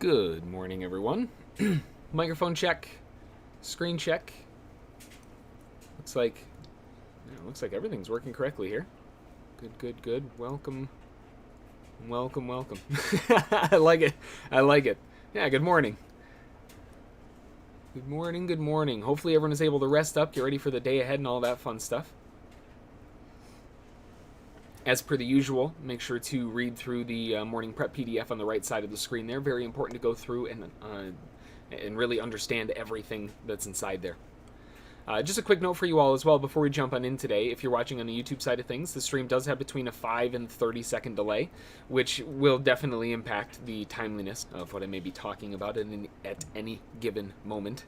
Good morning, everyone. Microphone check, screen check. Looks like everything's working correctly here. Good. Welcome. I like it. Yeah, good morning. Good morning. Hopefully everyone is able to rest up, get ready for the day ahead and all that fun stuff. As per the usual, make sure to read through the morning prep PDF on the right side of the screen there. Very important to go through and really understand everything that's inside there. Just a quick note for you all as well before we jump on in today. If you're watching on the YouTube side of things, the stream does have between a 5 and 30 second delay, which will definitely impact the timeliness of what I may be talking about at any given moment.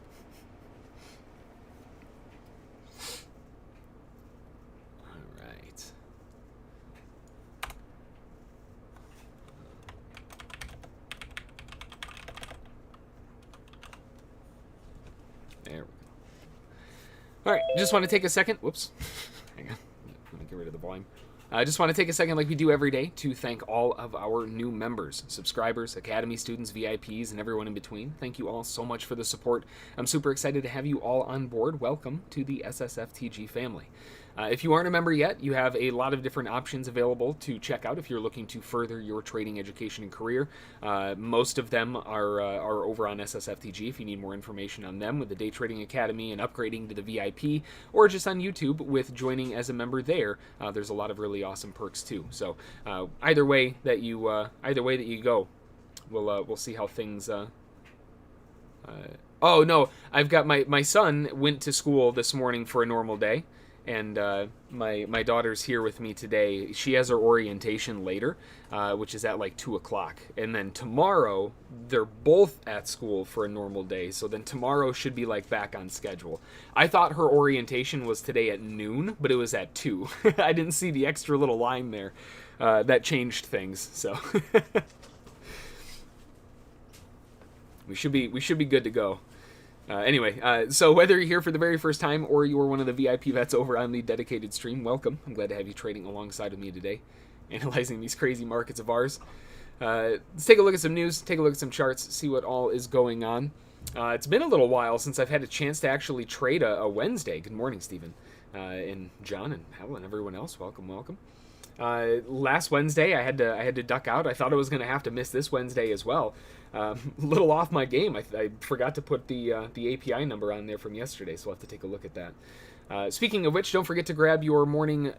All right, just want to take a second. Whoops. Hang on. Let me get rid of the volume. I just want to take a second, like we do every day, to thank all of our new members, subscribers, Academy students, VIPs, and everyone in between. Thank you all so much for the support. I'm super excited to have you all on board. Welcome to the SSFTG family. If you aren't a member yet, you have a lot of different options available to check out if you're looking to further your trading education and career. Most of them are over on SSFTG if you need more information on them, with the Day Trading Academy and upgrading to the VIP, or just on YouTube with joining as a member there. There's a lot of really awesome perks too. So either way that you go, we'll see how things. Oh no, I've got my son went to school this morning for a normal day. And my daughter's here with me today. She has her orientation later, which is at like 2 o'clock. And then tomorrow, they're both at school for a normal day. So then tomorrow should be like back on schedule. I thought her orientation was today at noon, but it was at 2. I didn't see the extra little line there. That changed things. So we should be good to go. Anyway, so whether you're here for the very first time or you're one of the VIP vets over on the dedicated stream, welcome. I'm glad to have you trading alongside of me today, analyzing these crazy markets of ours. Let's take a look at some news, take a look at some charts, see what all is going on. It's been a little while since I've had a chance to actually trade a Wednesday. Good morning, Stephen, and John and Helen and everyone else. Welcome. Last Wednesday, I had to duck out. I thought I was going to have to miss this Wednesday as well. A little off my game. I forgot to put the API number on there from yesterday, so I'll have to take a look at that. Speaking of which, don't forget to grab your morning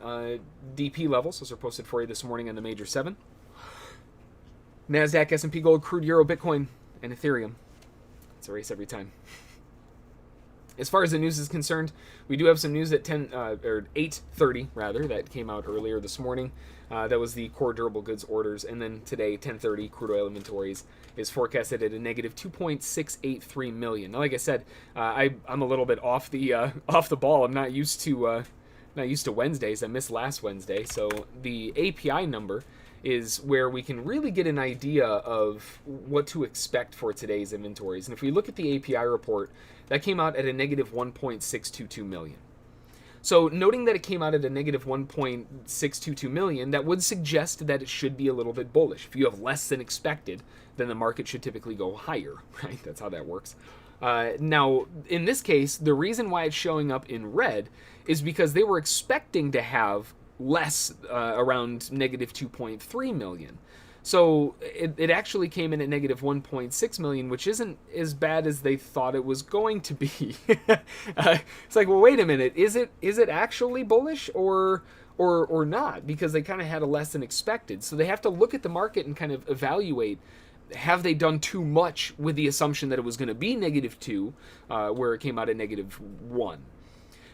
DP levels. Those are posted for you this morning on the Major 7. NASDAQ, S&P Gold, Crude, Euro, Bitcoin, and Ethereum. It's a race every time. As far as the news is concerned, we do have some news at 8:30 rather, that came out earlier this morning. That was the core durable goods orders, and then today 10:30 crude oil inventories is forecasted at a negative 2.683 million. Now, like I said, I'm a little bit off the ball. I'm not used to Wednesdays. I missed last Wednesday, so the API number is where we can really get an idea of what to expect for today's inventories. And if we look at the API report, that came out at a negative 1.622 million. So noting that it came out at a negative 1.622 million, that would suggest that it should be a little bit bullish. If you have less than expected, then the market should typically go higher, right? That's how that works. Now, in this case, the reason why it's showing up in red is because they were expecting to have less, around negative 2.3 million. So it actually came in at negative 1.6 million, which isn't as bad as they thought it was going to be. It's like, well, wait a minute, is it actually bullish or not? Because they kind of had a less than expected. So they have to look at the market and kind of evaluate, have they done too much with the assumption that it was going to be negative 2, where it came out at negative 1.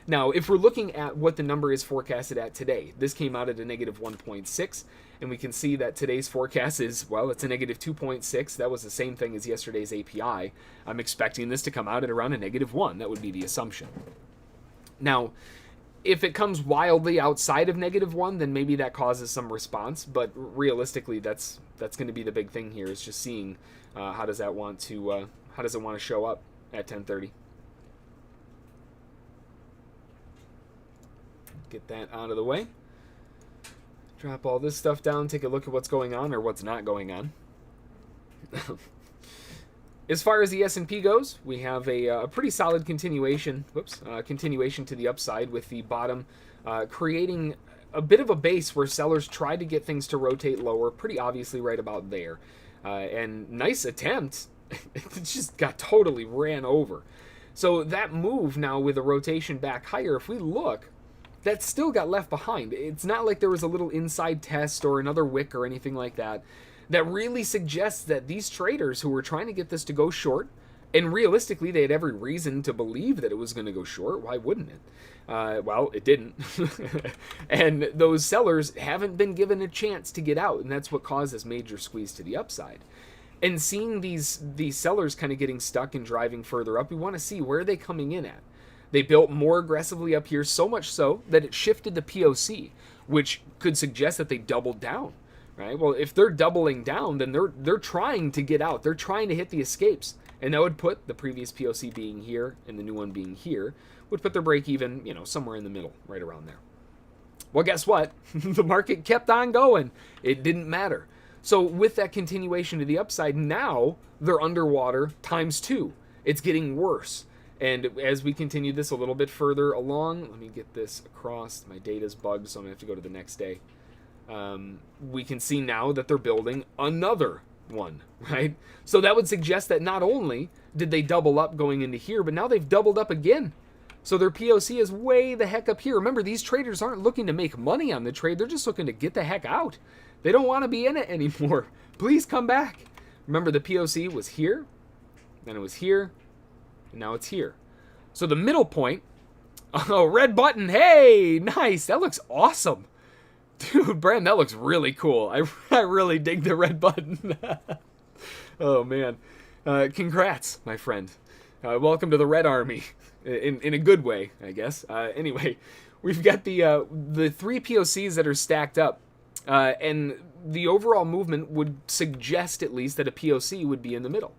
Now, if we're looking at what the number is forecasted at today, this came out at a negative 1.6, and we can see that today's forecast is, well, it's a negative 2.6. That was the same thing as yesterday's API. I'm expecting this to come out at around a negative 1. That would be the assumption. Now, if it comes wildly outside of negative 1, then maybe that causes some response, but realistically, that's going to be the big thing here, is just seeing how does it want to show up at 10:30. Get that out of the way. Drop all this stuff down, take a look at what's going on or what's not going on. As far as the S&P goes, we have a pretty solid continuation. Continuation to the upside, with the bottom creating a bit of a base where sellers tried to get things to rotate lower, pretty obviously right about there. And nice attempt. It just got totally ran over. So that move now with a rotation back higher, if we look, that still got left behind. It's not like there was a little inside test or another wick or anything like that. That really suggests that these traders who were trying to get this to go short, and realistically they had every reason to believe that it was going to go short. Why wouldn't it? Well, it didn't. And those sellers haven't been given a chance to get out, and that's what caused this major squeeze to the upside. And seeing these sellers kind of getting stuck and driving further up, we want to see where are they coming in at. They built more aggressively up here, so much so that it shifted the POC, which could suggest that they doubled down. Right? Well, if they're doubling down, then they're trying to get out. They're trying to hit the escapes. And that would put the previous POC being here and the new one being here, would put their break even, somewhere in the middle, right around there. Well, guess what? The market kept on going. It didn't matter. So with that continuation to the upside, now they're underwater times 2. It's getting worse. And as we continue this a little bit further along, let me get this across. My data's bugged, so I'm going to have to go to the next day. We can see now that they're building another one, right? So that would suggest that not only did they double up going into here, but now they've doubled up again. So their POC is way the heck up here. Remember, these traders aren't looking to make money on the trade. They're just looking to get the heck out. They don't want to be in it anymore. Please come back. Remember, the POC was here, then it was here, and now it's here. So the middle point, oh, red button. Hey, nice. That looks awesome. Dude, Brand, that looks really cool. I really dig the red button. Oh, man. Congrats, my friend. Welcome to the Red Army. In a good way, I guess. Anyway, we've got the 3 POCs that are stacked up. And the overall movement would suggest, at least, that a POC would be in the middle.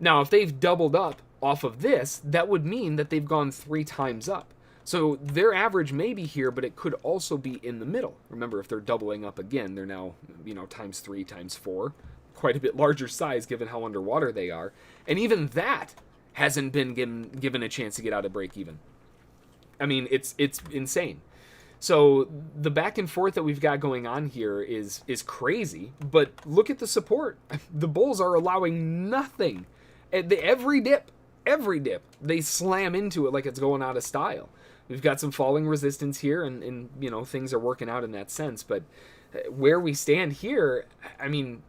Now, if they've doubled up off of this, that would mean that they've gone 3 times up. So their average may be here, but it could also be in the middle. Remember, if they're doubling up again, they're now, times 3, times 4. Quite a bit larger size given how underwater they are. And even that hasn't been given a chance to get out of break even. I mean, it's insane. So the back and forth that we've got going on here is crazy, but look at the support. The bulls are allowing nothing. Every dip, they slam into it like it's going out of style. We've got some falling resistance here, and things are working out in that sense. But where we stand here, I mean,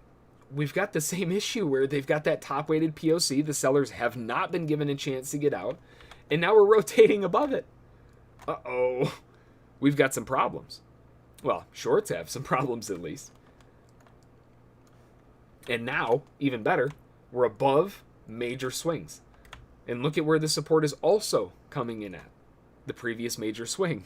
we've got the same issue where they've got that top-weighted POC. The sellers have not been given a chance to get out, and now we're rotating above it. Uh-oh. We've got some problems. Well, shorts have some problems at least. And now, even better, we're above major swings. And look at where the support is also coming in at. The previous major swing.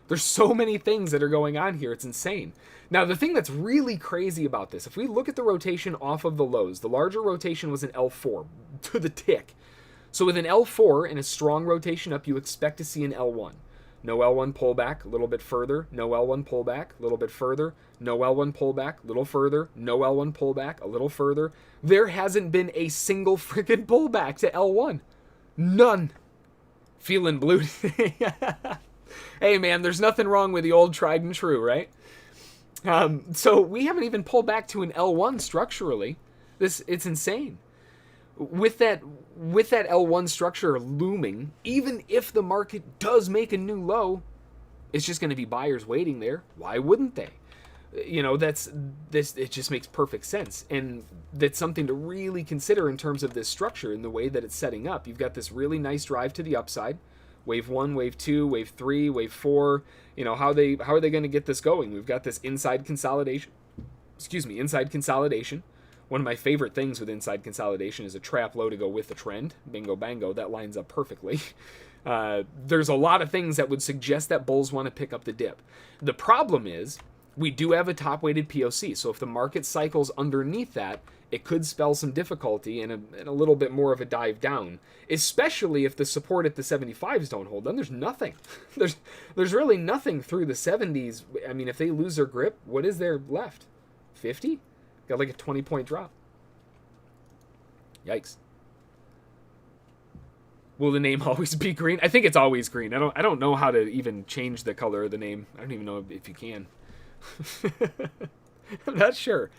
There's so many things that are going on here. It's insane. Now, the thing that's really crazy about this, if we look at the rotation off of the lows, the larger rotation was an L4 to the tick. So with an L4 and a strong rotation up, you expect to see an L1. No L1 pullback, a little bit further. No L1 pullback, a little bit further. No L1 pullback, a little further. No L1 pullback, a little further. There hasn't been a single freaking pullback to L1. None. Feeling blue. Hey, man, there's nothing wrong with the old tried and true, right? So we haven't even pulled back to an L1 structurally. It's insane. With that L1 structure looming, even if the market does make a new low, it's just going to be buyers waiting there. Why wouldn't they? It just makes perfect sense. And that's something to really consider in terms of this structure and the way that it's setting up. You've got this really nice drive to the upside. Wave 1, wave 2, wave 3, wave 4. How are they going to get this going? We've got this inside consolidation. Inside consolidation. One of my favorite things with inside consolidation is a trap low to go with the trend. Bingo, bango, that lines up perfectly. There's a lot of things that would suggest that bulls want to pick up the dip. The problem is we do have a top-weighted POC, so if the market cycles underneath that, it could spell some difficulty and a little bit more of a dive down, especially if the support at the 75s don't hold. Then there's nothing. There's really nothing through the 70s. I mean, if they lose their grip, what is there left? 50? Got like a 20-point drop. Yikes. Will the name always be green? I think it's always green. I don't know how to even change the color of the name. I don't even know if you can. I'm not sure.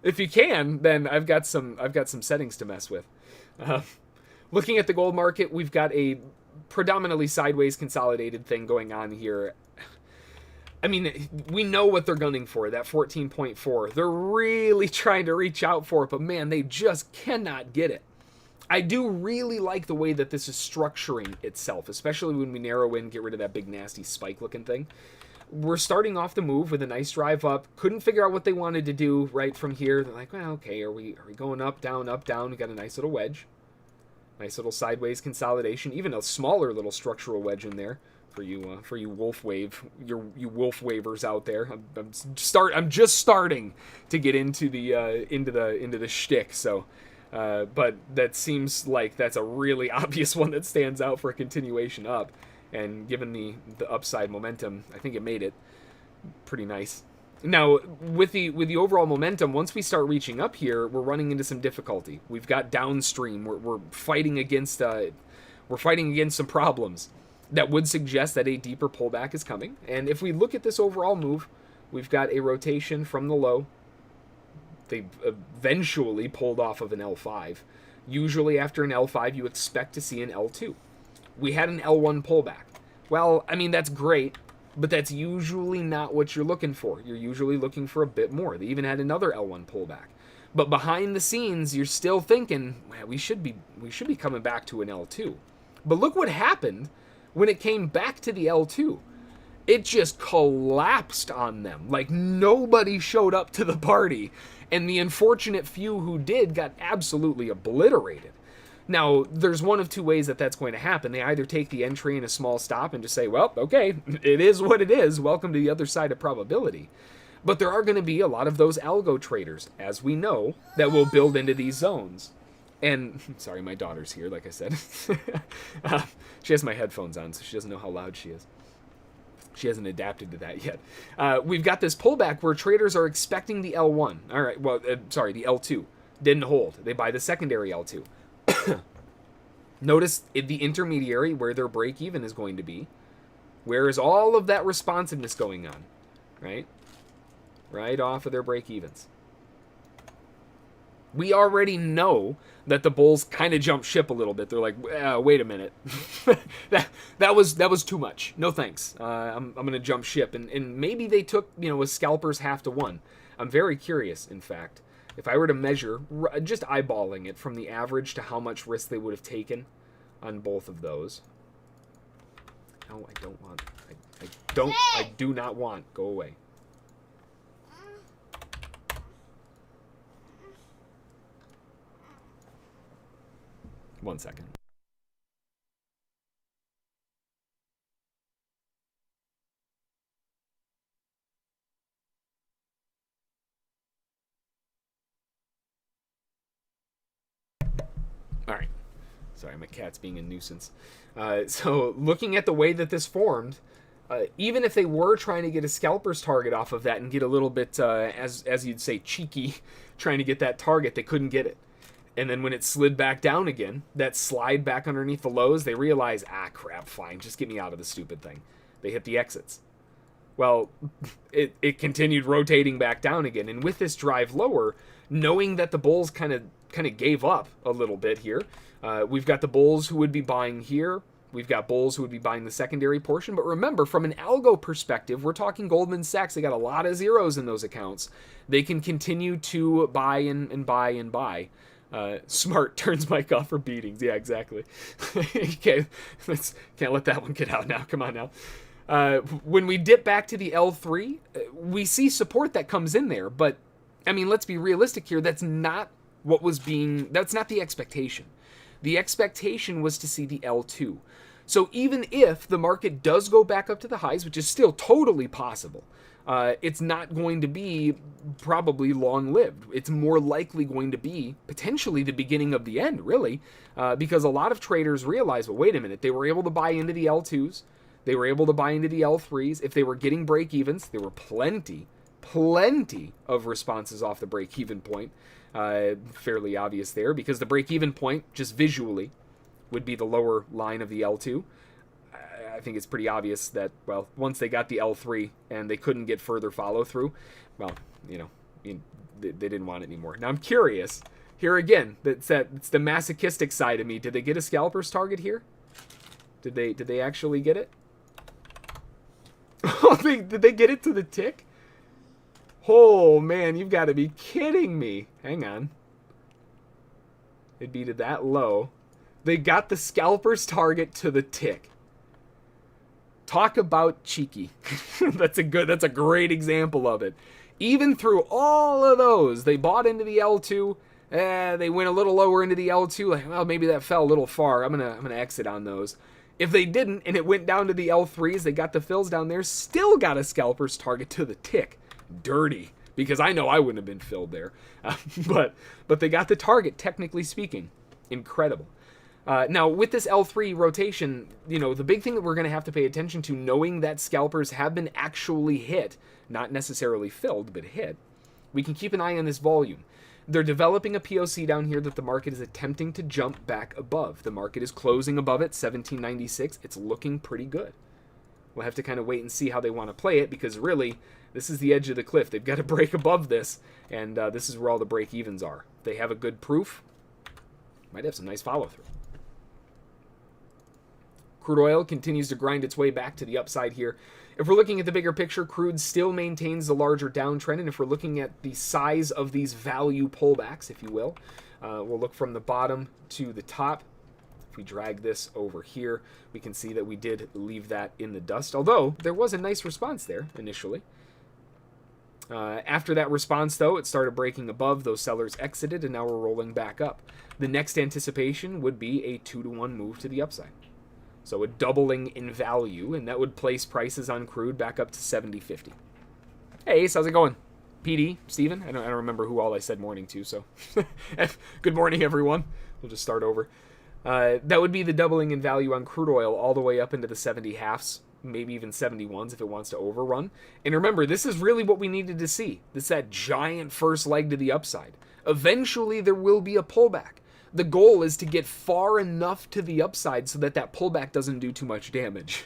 If you can, then I've got some settings to mess with. Looking at the gold market, we've got a predominantly sideways consolidated thing going on here. I mean, we know what they're gunning for, that 14.4. They're really trying to reach out for it, but man, they just cannot get it. I do really like the way that this is structuring itself, especially when we narrow in, get rid of that big nasty spike looking thing. We're starting off the move with a nice drive up. Couldn't figure out what they wanted to do right from here. They're like, well, okay, are we going up, down, up, down? We got a nice little wedge. Nice little sideways consolidation. Even a smaller little structural wedge in there for you wolf wave, you wolf wavers out there. I'm just starting to get into the shtick. So, but that seems like that's a really obvious one that stands out for a continuation up. And given the upside momentum, I think it made it pretty nice. Now, with the overall momentum, once we start reaching up here, we're running into some difficulty. We've got downstream. We're fighting against some problems that would suggest that a deeper pullback is coming. And if we look at this overall move, we've got a rotation from the low. They eventually pulled off of an L5. Usually after an L5, you expect to see an L2. We had an L1 pullback. Well, I mean, that's great, but that's usually not what you're looking for. You're usually looking for a bit more. They even had another L1 pullback. But behind the scenes, you're still thinking, well, we should be coming back to an L2. But look what happened when it came back to the L2. It just collapsed on them. Like nobody showed up to the party. And the unfortunate few who did got absolutely obliterated. Now, there's one of two ways that that's going to happen. They either take the entry in a small stop and just say, well, okay, it is what it is. Welcome to the other side of probability. But there are going to be a lot of those algo traders, as we know, that will build into these zones. And, sorry, my daughter's here, like I said. She has my headphones on, so she doesn't know how loud she is. She hasn't adapted to that yet. We've got this pullback where traders are expecting the L1. All right, well, sorry, the L2. Didn't hold. They buy the secondary L2. Notice the intermediary where their break even is going to be. Where is all of that responsiveness going on? Right? Right off of their break evens. We already know that the bulls kind of jump ship a little bit. They're like, wait a minute. that was too much. No thanks. I'm going to jump ship. And maybe they took, a scalper's half to 1. I'm very curious, in fact. If I were to measure, just eyeballing it from the average to how much risk they would have taken on both of those. No, I don't want. I do not want. Go away. One second. All right. Sorry, my cat's being a nuisance. So looking at the way that this formed, even if they were trying to get a scalper's target off of that and get a little bit, as you'd say, cheeky, trying to get that target, they couldn't get it. And then when it slid back down again, that slide back underneath the lows, they realized, crap, fine, just get me out of the stupid thing. They hit the exits. Well, it continued rotating back down again. And with this drive lower, knowing that the bulls kind of gave up a little bit here, we've got the bulls who would be buying here. We've got bulls who would be buying the secondary portion. But remember, from an algo perspective, we're talking Goldman Sachs. They got a lot of zeros in those accounts. They can continue to buy and buy and buy. Smart turns mic off for beatings. Yeah, exactly. Can't let that one get out now. Come on now. When we dip back to the L3, we see support that comes in there. But, I mean, let's be realistic here. That's not the expectation. The expectation was to see the L2. So even if the market does go back up to the highs, which is still totally possible, it's not going to be probably long-lived. It's more likely going to be potentially the beginning of the end, really, because a lot of traders realize, well, wait a minute, they were able to buy into the L2s, they were able to buy into the L3s. If they were getting break-evens, there were plenty of responses off the break-even point. Fairly obvious there, because the break-even point, just visually, would be the lower line of the L2. I think it's pretty obvious that, well, once they got the L3 and they couldn't get further follow through, well, they didn't want it anymore. Now I'm curious. Here again, it's the masochistic side of me. Did they get a scalper's target here? Did they actually get it? Oh, did they get it to the tick? Oh man, you've got to be kidding me. Hang on. It'd be to that low. They got the scalper's target to the tick. Talk about cheeky. That's a great example of it. Even through all of those, they bought into the L2. They went a little lower into the L2. Like, well, maybe that fell a little far. I'm gonna exit on those. If they didn't, and it went down to the L3s, they got the fills down there. Still got a scalper's target to the tick. Dirty, because I know I wouldn't have been filled there. But they got the target, technically speaking. Incredible. Now, with this L3 rotation, the big thing that we're going to have to pay attention to, knowing that scalpers have been actually hit, not necessarily filled, but hit, we can keep an eye on this volume. They're developing a POC down here that the market is attempting to jump back above. The market is closing above it, 1796. It's looking pretty good. We'll have to kind of wait and see how they want to play it, because really, this is the edge of the cliff. They've got to break above this, and this is where all the break-evens are. If they have a good proof, might have some nice follow-through. Crude oil continues to grind its way back to the upside here. If we're looking at the bigger picture, crude still maintains the larger downtrend, and if we're looking at the size of these value pullbacks, if you will, we'll look from the bottom to the top. If we drag this over here, we can see that we did leave that in the dust, although there was a nice response there initially. After that response, though, it started breaking above. Those sellers exited, and now we're rolling back up. The next anticipation would be a 2-to-1 move to the upside. So a doubling in value, and that would place prices on crude back up to 70.50. Hey, Ace, how's it going? PD, Steven? I don't remember who all I said morning to, so good morning, everyone. We'll just start over. That would be the doubling in value on crude oil all the way up into the 70 halves, maybe even 71s if it wants to overrun. And remember, this is really what we needed to see. It's that giant first leg to the upside. Eventually, there will be a pullback. The goal is to get far enough to the upside so that that pullback doesn't do too much damage.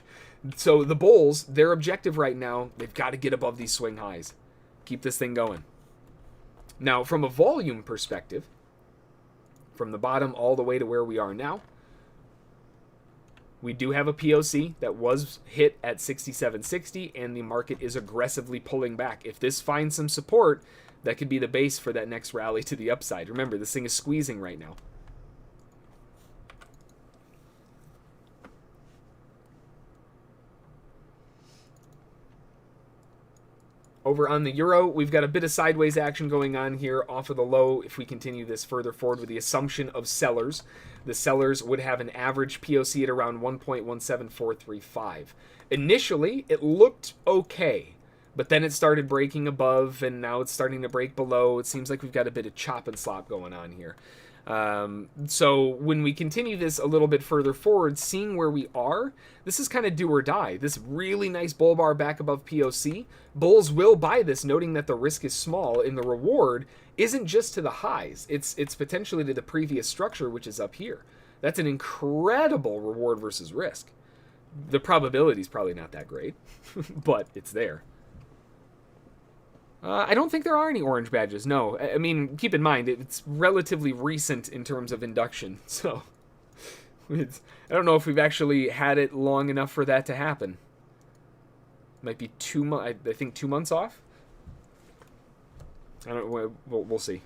So the bulls, their objective right now, they've got to get above these swing highs. Keep this thing going. Now, from a volume perspective, from the bottom all the way to where we are now, we do have a POC that was hit at 67.60, and the market is aggressively pulling back. If this finds some support, that could be the base for that next rally to the upside. Remember, this thing is squeezing right now. Over on the euro, we've got a bit of sideways action going on here off of the low. If we continue this further forward with the assumption of sellers, the sellers would have an average POC at around 1.17435. Initially, it looked okay, but then it started breaking above, and now it's starting to break below. It seems like we've got a bit of chop and slop going on here. So when we continue this a little bit further forward, seeing where we are, this is kind of do or die. This really nice bull bar back above POC. Bulls will buy this, noting that the risk is small, and the reward isn't just to the highs. It's potentially to the previous structure, which is up here. That's an incredible reward versus risk. The probability is probably not that great, but it's there. I don't think there are any orange badges, no. I mean, keep in mind, it's relatively recent in terms of induction, so I don't know if we've actually had it long enough for that to happen. Might be 2 months, I think 2 months off? I don't know, we'll see.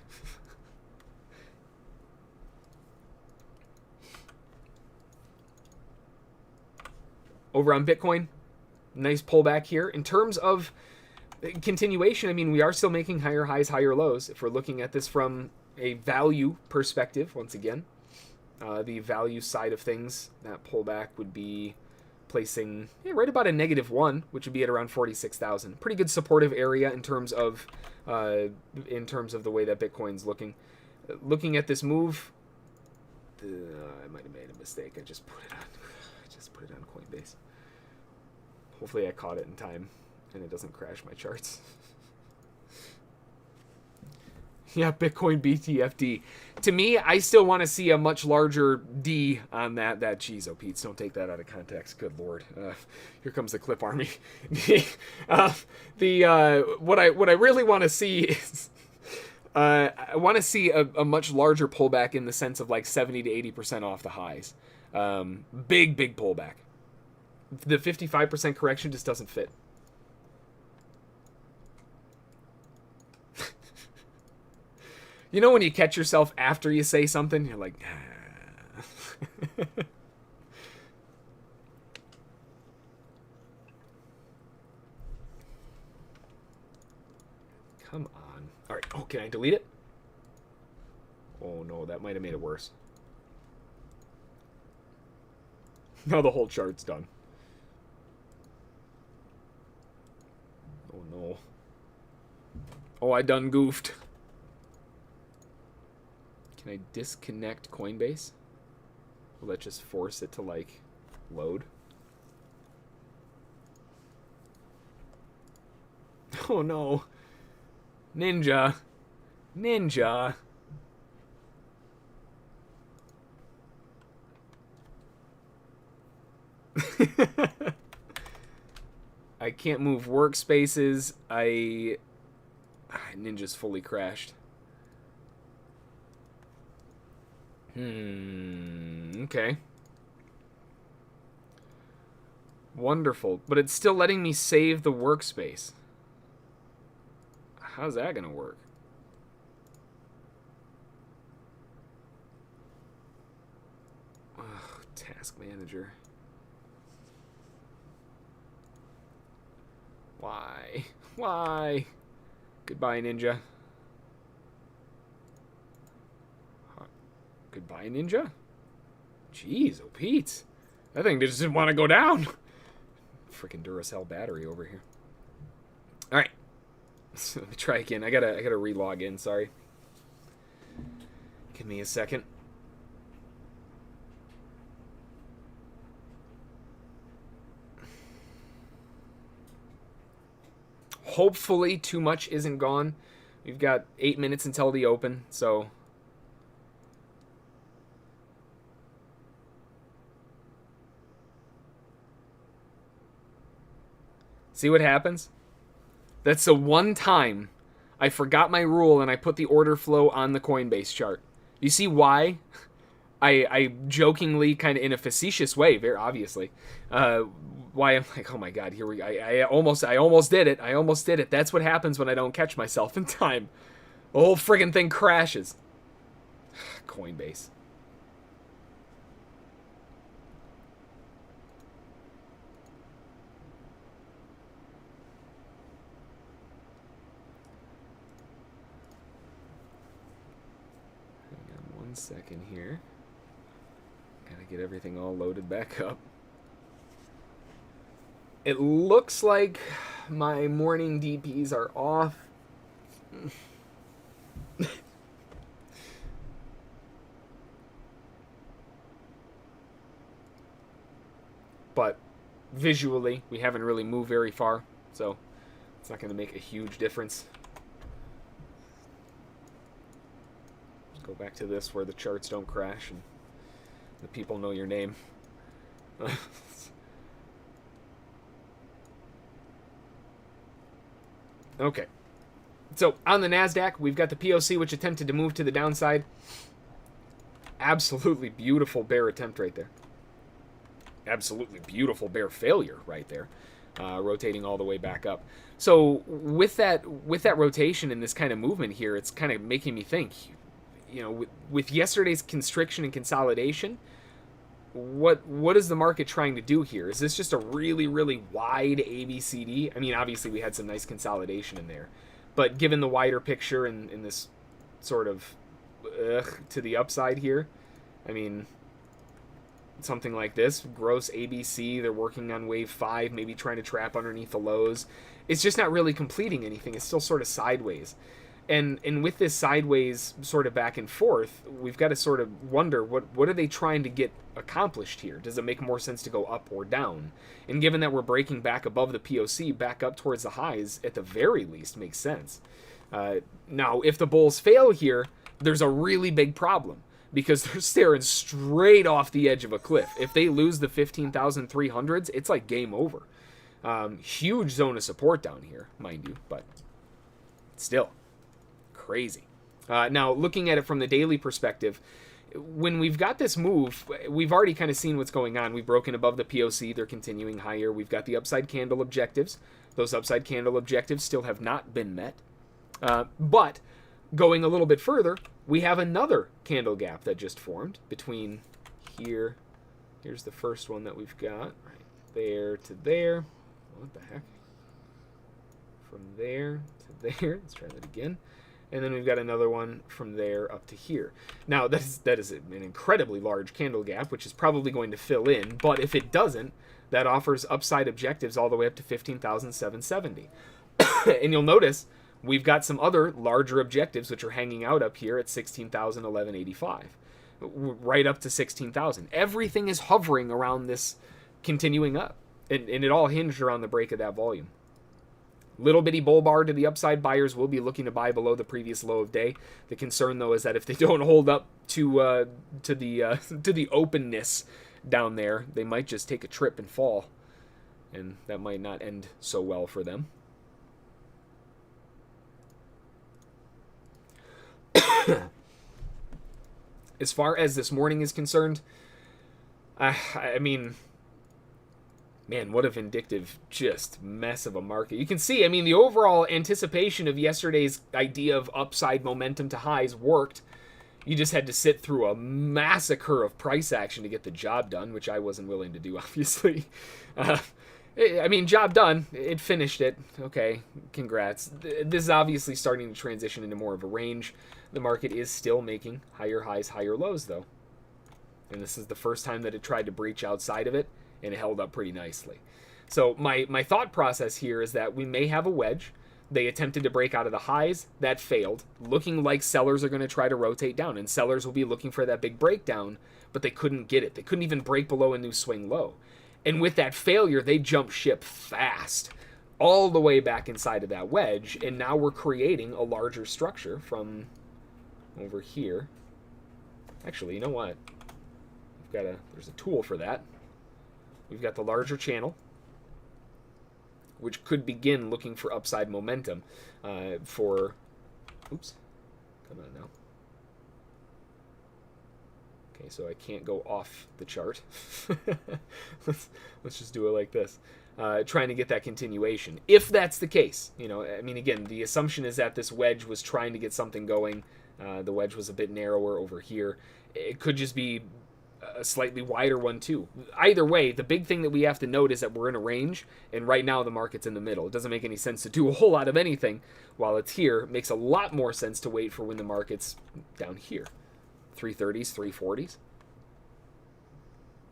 Over on Bitcoin, nice pullback here. In terms of continuation, I mean, we are still making higher highs, higher lows. If we're looking at this from a value perspective, once again, the value side of things, that pullback would be placing right about a -1, which would be at around 46,000. Pretty good supportive area in terms of the way that Bitcoin's looking. Looking at this move, I might have made a mistake. I just put it on Coinbase. Hopefully, I caught it in time and it doesn't crash my charts. Yeah, Bitcoin BTFD. To me, I still want to see a much larger D on that. Geez, oh, Pete, don't take that out of context. Good Lord. Here comes the clip army. What I really want to see is... I want to see a much larger pullback in the sense of like 70 to 80% off the highs. Big pullback. The 55% correction just doesn't fit. You know when you catch yourself after you say something, you're like, ah. Come on. All right. Oh, can I delete it? Oh, no, that might have made it worse. Now the whole chart's done. Oh, no. Oh, I done goofed. Can I disconnect Coinbase? Will that just force it to, like, load? Oh, no. Ninja. Ninja. I can't move workspaces. Ninja's fully crashed. Okay. Wonderful. But it's still letting me save the workspace. How's that gonna work? Ugh, task manager. Why? Why? Goodbye, Ninja. Goodbye, Ninja? Jeez, oh Pete. That thing just didn't want to go down. Freaking Duracell battery over here. Alright. So let me try again. I gotta re-log in, sorry. Give me a second. Hopefully too much isn't gone. We've got 8 minutes until the open, so... See what happens? That's the one time I forgot my rule and I put the order flow on the Coinbase chart. You see why? I jokingly, kind of in a facetious way, very obviously, why I'm like, oh my god, here we go. I almost did it. I almost did it. That's what happens when I don't catch myself in time. The whole friggin' thing crashes. Coinbase. Hang on 1 second here. Gotta get everything all loaded back up. It looks like my morning DPs are off. But visually, we haven't really moved very far, so it's not going to make a huge difference. Let's go back to this where the charts don't crash and the people know your name. Okay. So, on the NASDAQ, we've got the POC, which attempted to move to the downside. Absolutely beautiful bear attempt right there. Absolutely beautiful bear failure right there. Rotating all the way back up. So, with that rotation and this kind of movement here, it's kind of making me think, you know, with yesterday's constriction and consolidation, what is the market trying to do here? Is this just a really, really wide ABCD? I mean, obviously we had some nice consolidation in there, but given the wider picture and this sort of to the upside here, I mean, something like this, gross ABC, they're working on wave 5, maybe trying to trap underneath the lows. It's just not really completing anything. It's still sort of sideways. And with this sideways sort of back and forth, we've got to sort of wonder, what are they trying to get accomplished here? Does it make more sense to go up or down? And given that we're breaking back above the POC, back up towards the highs, at the very least, makes sense. Now, if the bulls fail here, there's a really big problem because they're staring straight off the edge of a cliff. If they lose the 15,300s, it's like game over. Huge zone of support down here, mind you, but still crazy. Now, looking at it from the daily perspective, when we've got this move, we've already kind of seen what's going on. We've broken above the POC. They're continuing higher. We've got the upside candle objectives. Those upside candle objectives still have not been met. But going a little bit further, we have another candle gap that just formed between here. Here's the first one that we've got. Right there to there. What the heck? From there to there. Let's try that again. And then we've got another one from there up to here. Now, that is an incredibly large candle gap, which is probably going to fill in. But if it doesn't, that offers upside objectives all the way up to 15,770. And you'll notice we've got some other larger objectives which are hanging out up here at 16,1185. Right up to 16,000. Everything is hovering around this continuing up. And it all hinged around the break of that volume. Little bitty bull bar to the upside. Buyers will be looking to buy below the previous low of day. The concern, though, is that if they don't hold up to the openness down there, they might just take a trip and fall, and that might not end so well for them. As far as this morning is concerned, I mean, man, what a vindictive, just mess of a market. You can see, I mean, the overall anticipation of yesterday's idea of upside momentum to highs worked. You just had to sit through a massacre of price action to get the job done, which I wasn't willing to do, obviously. I mean, job done. It finished it. Okay, congrats. This is obviously starting to transition into more of a range. The market is still making higher highs, higher lows, though. And this is the first time that it tried to breach outside of it, and it held up pretty nicely. So my thought process here is that we may have a wedge. They attempted to break out of the highs. That failed, looking like sellers are going to try to rotate down, and sellers will be looking for that big breakdown, but they couldn't get it. They couldn't even break below a new swing low. And with that failure, they jumped ship fast all the way back inside of that wedge, and now we're creating a larger structure from over here. Actually, you know what? There's a tool for that. We've got the larger channel, which could begin looking for upside momentum for... Oops. Come on now. Okay, so I can't go off the chart. let's just do it like this. Trying to get that continuation. If that's the case, you know, I mean, again, the assumption is that this wedge was trying to get something going. The wedge was a bit narrower over here. It could just be a slightly wider one too. Either way, the big thing that we have to note is that we're in a range, and right now the market's in the middle. It doesn't make any sense to do a whole lot of anything while it's here. It makes a lot more sense to wait for when the market's down here. 330s, 340s.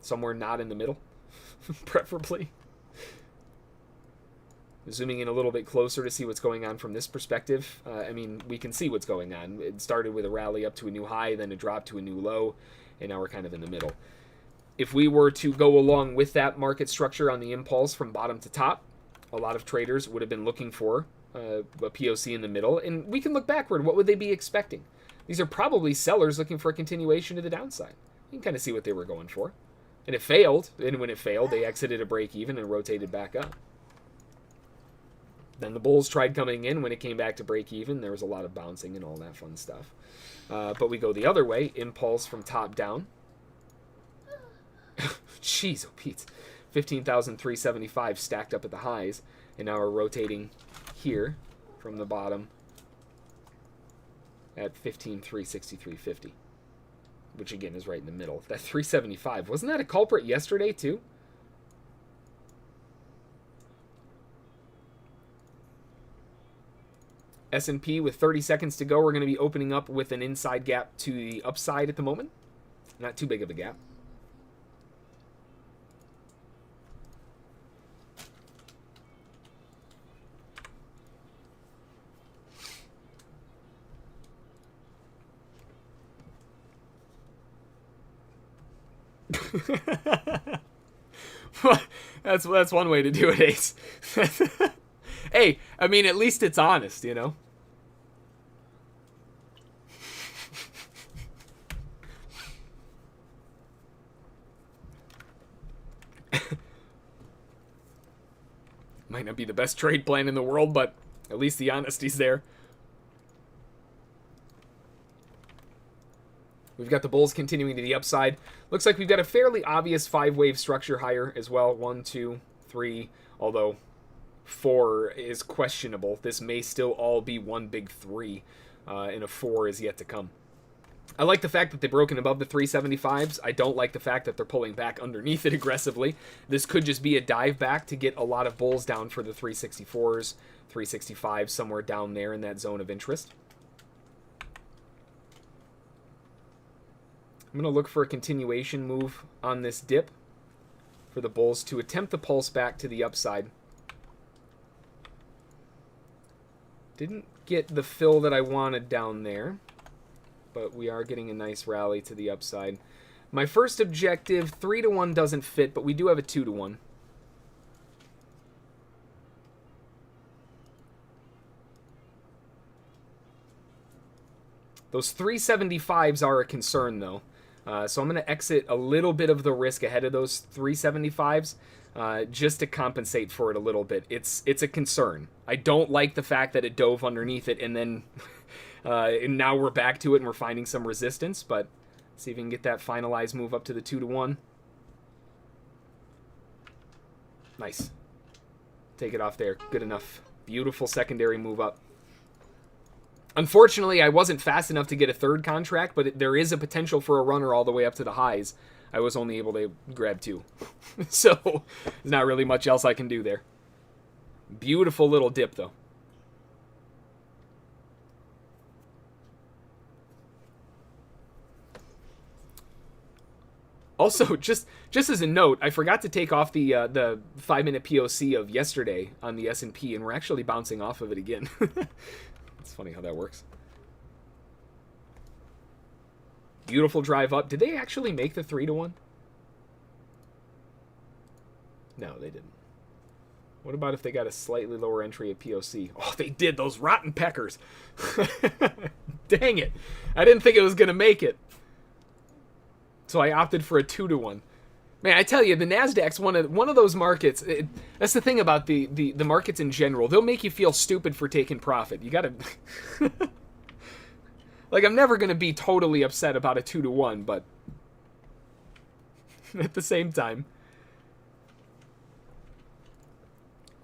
Somewhere not in the middle, preferably. Zooming in a little bit closer to see what's going on from this perspective. I mean, we can see what's going on. It started with a rally up to a new high, then a drop to a new low, and now we're kind of in the middle. If we were to go along with that market structure on the impulse from bottom to top, a lot of traders would have been looking for a POC in the middle, and we can look backward. What would they be expecting? These are probably sellers looking for a continuation to the downside. You can kind of see what they were going for. And it failed, and when it failed, they exited a break even and rotated back up. Then the bulls tried coming in. When it came back to break even, there was a lot of bouncing and all that fun stuff. But we go the other way, impulse from top down. Jeez, oh Pete. 15,375 stacked up at the highs, and now we're rotating here from the bottom at 15,363.50, which again is right in the middle. That 375, wasn't that a culprit yesterday too? S&P with 30 seconds to go, we're going to be opening up with an inside gap to the upside at the moment. Not too big of a gap. That's one way to do it, Ace. Hey, I mean, at least it's honest, you know? Might not be the best trade plan in the world, but at least the honesty's there. We've got the bulls continuing to the upside. Looks like we've got a fairly obvious 5-wave structure higher as well. 1, 2, 3, although 4 is questionable. This may still all be one big 3, and a 4 is yet to come. I like the fact that they've broken above the 375s. I don't like the fact that they're pulling back underneath it aggressively. This could just be a dive back to get a lot of bulls down for the 364s, 365s, somewhere down there in that zone of interest. I'm going to look for a continuation move on this dip for the bulls to attempt the pulse back to the upside. Didn't get the fill that I wanted down there, but we are getting a nice rally to the upside. My first objective, 3-to-1 doesn't fit, but we do have a 2-to-1. Those 375s are a concern, though. So I'm going to exit a little bit of the risk ahead of those 375s just to compensate for it a little bit. It's a concern. I don't like the fact that it dove underneath it and then and now we're back to it and we're finding some resistance, but let's see if we can get that finalized move up to the 2-to-1. Nice. Take it off there. Good enough. Beautiful secondary move up. Unfortunately, I wasn't fast enough to get a third contract, but there is a potential for a runner all the way up to the highs. I was only able to grab 2. So, there's not really much else I can do there. Beautiful little dip, though. Also, just as a note, I forgot to take off the 5-minute POC of yesterday on the S&P, and we're actually bouncing off of it again. It's funny how that works. Beautiful drive up. Did they actually make the 3-to-1? No, they didn't. What about if they got a slightly lower entry at POC? Oh, they did. Those rotten peckers. Dang it. I didn't think it was going to make it. So I opted for a 2-to-1. Man, I tell you, the Nasdaq's one of those markets. That's the thing about the markets in general. They'll make you feel stupid for taking profit. You gotta... Like, I'm never going to be totally upset about a 2-to-1, but... at the same time...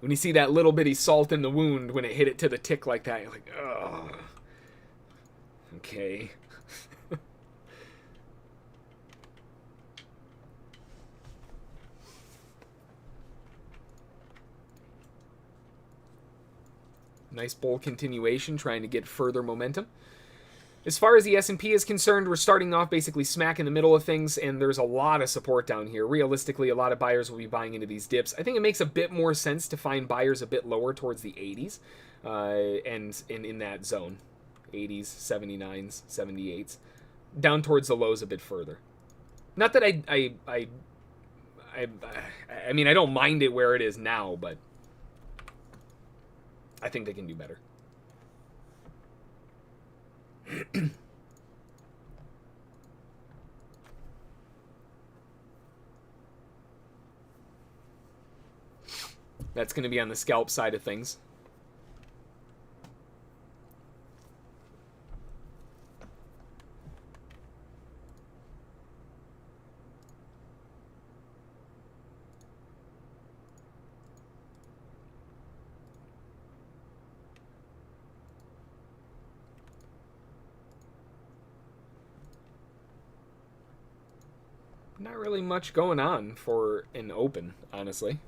when you see that little bitty salt in the wound when it hit it to the tick like that, you're like, ugh. Okay. Nice bull continuation, trying to get further momentum. As far as the S&P is concerned, we're starting off basically smack in the middle of things, and there's a lot of support down here. Realistically, a lot of buyers will be buying into these dips. I think it makes a bit more sense to find buyers a bit lower towards the 80s, and in that zone. 80s, 79s, 78s. Down towards the lows a bit further. Not that I mean, I don't mind it where it is now, but... I think they can do better. That's going to be on the scalp side of things. Not really much going on for an open, honestly.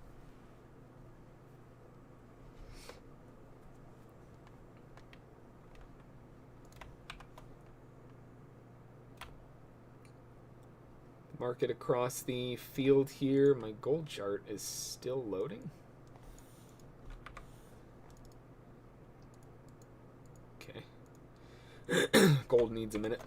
Market across the field here. My gold chart is still loading. Okay. Gold needs a minute.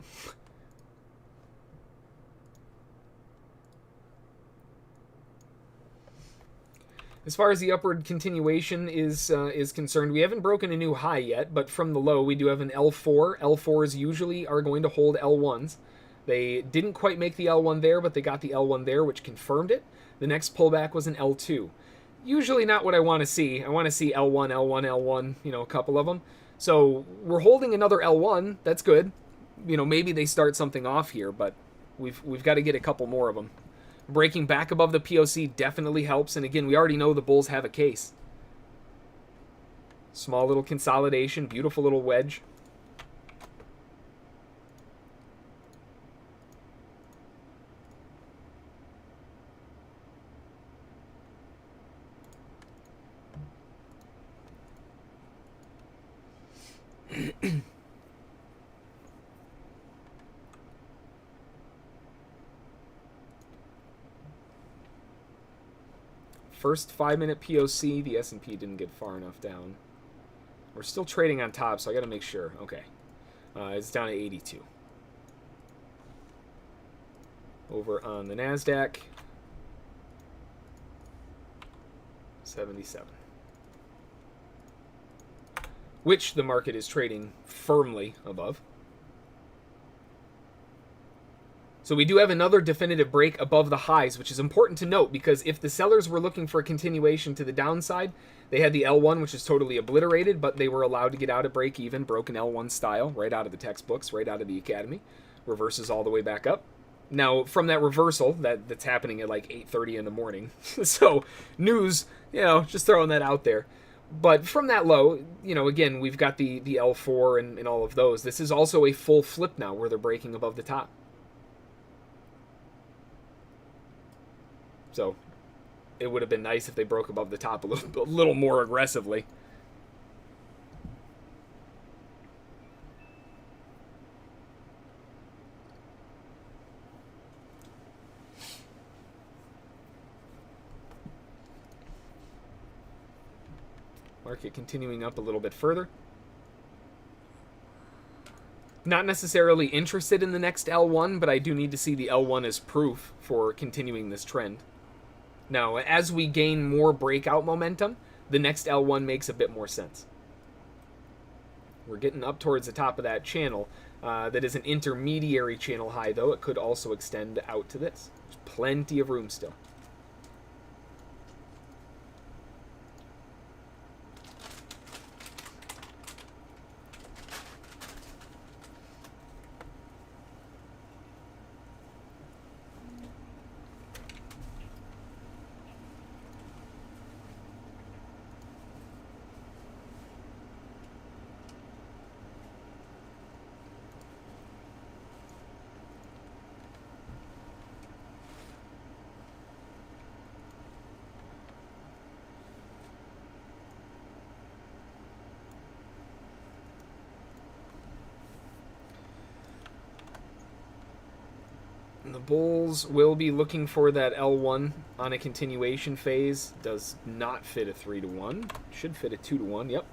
As far as the upward continuation is concerned, we haven't broken a new high yet, but from the low we do have an L4. L4s usually are going to hold L1s. They didn't quite make the L1 there, but they got the L1 there, which confirmed it. The next pullback was an L2. usually not what I want to see. I want to see L1, L1, L1, you know, a couple of them. So we're holding another L1. That's good. You know, maybe they start something off here, but we've got to get a couple more of them. Breaking back above the POC definitely helps. And again, we already know the bulls have a case. Small little consolidation, beautiful little wedge. First 5-minute POC, the S&P didn't get far enough down. We're still trading on top, so I got to make sure. Okay. It's down to 82. Over on the NASDAQ, 77. Which the market is trading firmly above. So we do have another definitive break above the highs, which is important to note because if the sellers were looking for a continuation to the downside, they had the L1, which is totally obliterated, but they were allowed to get out at break even, broken L1 style, right out of the textbooks, right out of the academy. Reverses all the way back up. Now, from that reversal, that's happening at like 8:30 in the morning. So, news, you know, just throwing that out there. But from that low, you know, again, we've got the L4 and all of those. This is also a full flip now where they're breaking above the top. So it would have been nice if they broke above the top a little more aggressively. Market continuing up a little bit further. Not necessarily interested in the next L1, but I do need to see the L1 as proof for continuing this trend. Now, as we gain more breakout momentum, the next L1 makes a bit more sense. We're getting up towards the top of that channel. That is an intermediary channel high, though. It could also extend out to this. There's plenty of room still. The bulls will be looking for that L1 on a continuation phase. Does not fit a 3-to-1. Should fit a 2-to-1. Yep.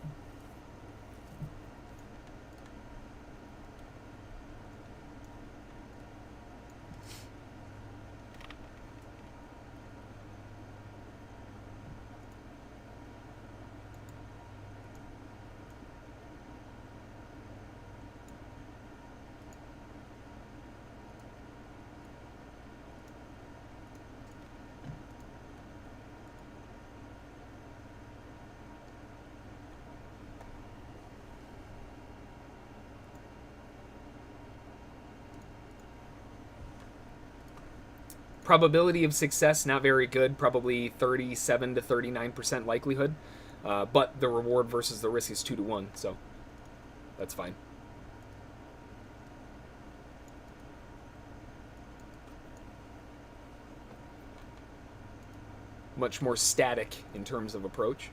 Probability of success, not very good. Probably 37 to 39% likelihood. But the reward versus the risk is 2-to-1, so that's fine. Much more static in terms of approach.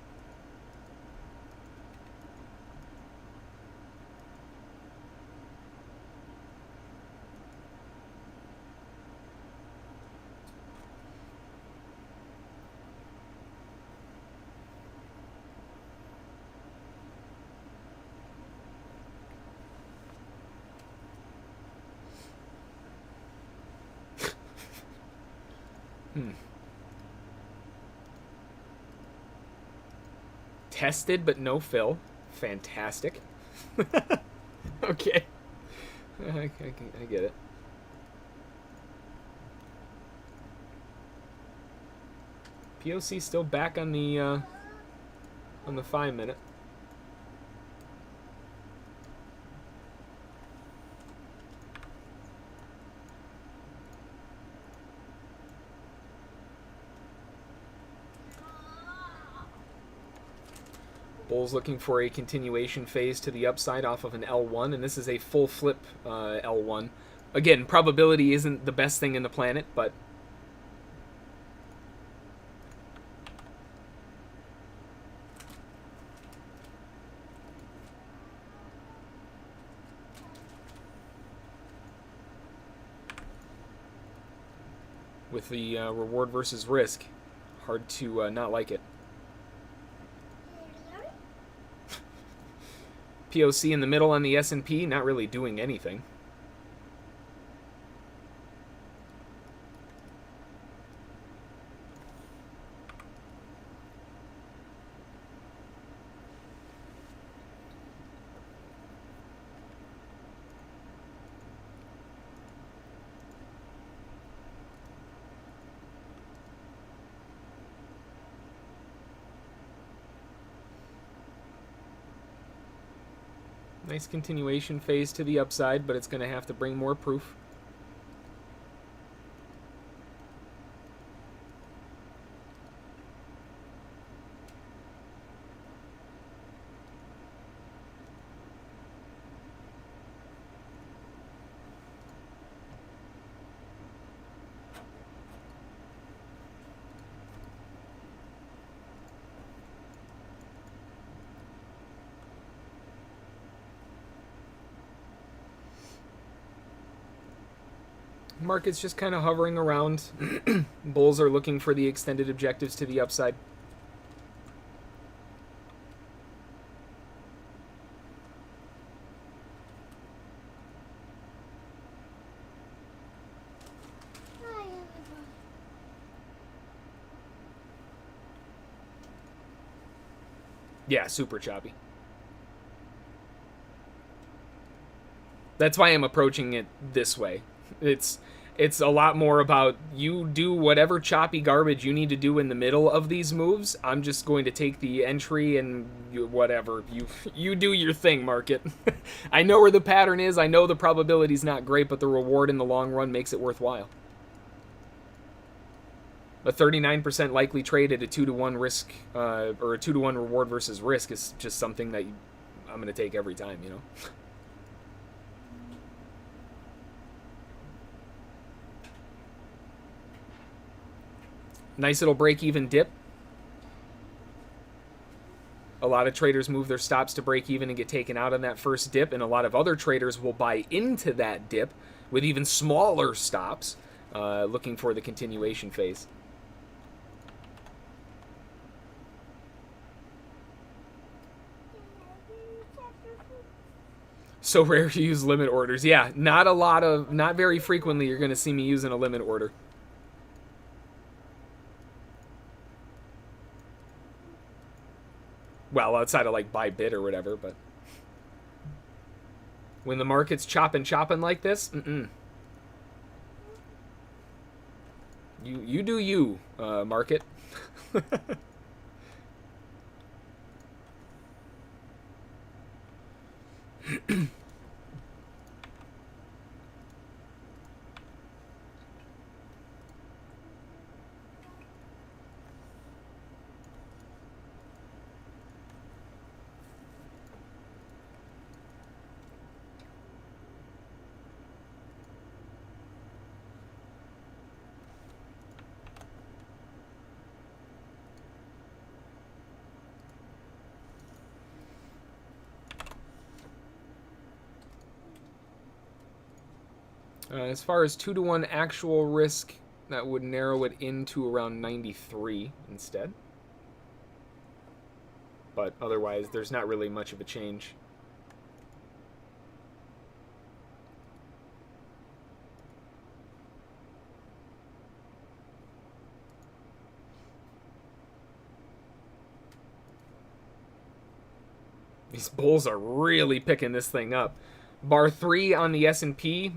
Tested but no fill. Fantastic. Okay. I get it. POC still back on the 5 minute. Bulls looking for a continuation phase to the upside off of an L1, and this is a full flip L1. Again, probability isn't the best thing in the planet, but with the reward versus risk, hard to not like it. POC in the middle on the S&P, not really doing anything. Nice continuation phase to the upside, but it's going to have to bring more proof. Market's just kind of hovering around. Bulls are looking for the extended objectives to the upside. Yeah, super choppy. That's why I'm approaching it this way. It's a lot more about you do whatever choppy garbage you need to do in the middle of these moves. I'm just going to take the entry and whatever. You do your thing, market. I know where the pattern is. I know the probability's not great, but the reward in the long run makes it worthwhile. A 39% likely trade at a 2-to-1 risk, or a 2-to-1 reward versus risk is just something that I'm going to take every time, you know? Nice little break-even dip. A lot of traders move their stops to break even and get taken out on that first dip, and a lot of other traders will buy into that dip with even smaller stops, looking for the continuation phase. So rare to use limit orders. Yeah, not very frequently you're going to see me using a limit order. Well, outside of like buy bid or whatever, but when the market's chopping like this, you do you, market. As far as 2-to-1 actual risk, that would narrow it into around 93 instead. But otherwise, there's not really much of a change. These bulls are really picking this thing up. Bar 3 on the S&P,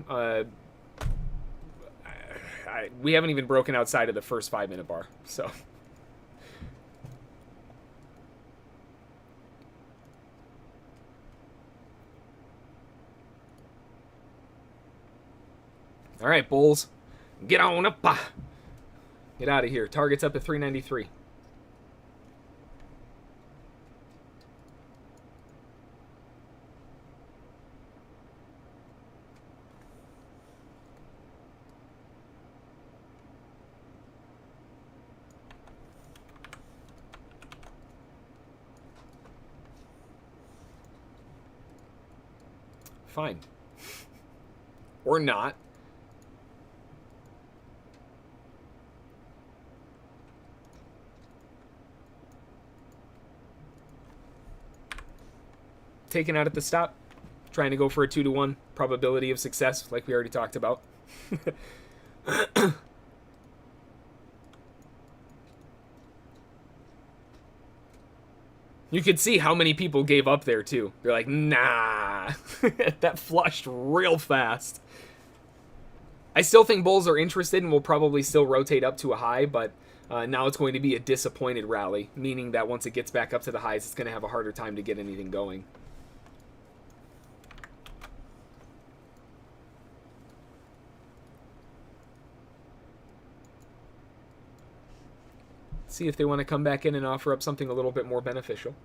we haven't even broken outside of the first 5-minute bar, so All right, bulls. Get on up. Get out of here. Target's up at 393. Fine. Or not. Taken out at the stop. Trying to go for a 2-to-1 probability of success, like we already talked about. You could see how many people gave up there, too. They're like, nah. That flushed real fast. I still think bulls are interested and will probably still rotate up to a high, but now it's going to be a disappointed rally, meaning that once it gets back up to the highs, it's going to have a harder time to get anything going. See if they want to come back in and offer up something a little bit more beneficial.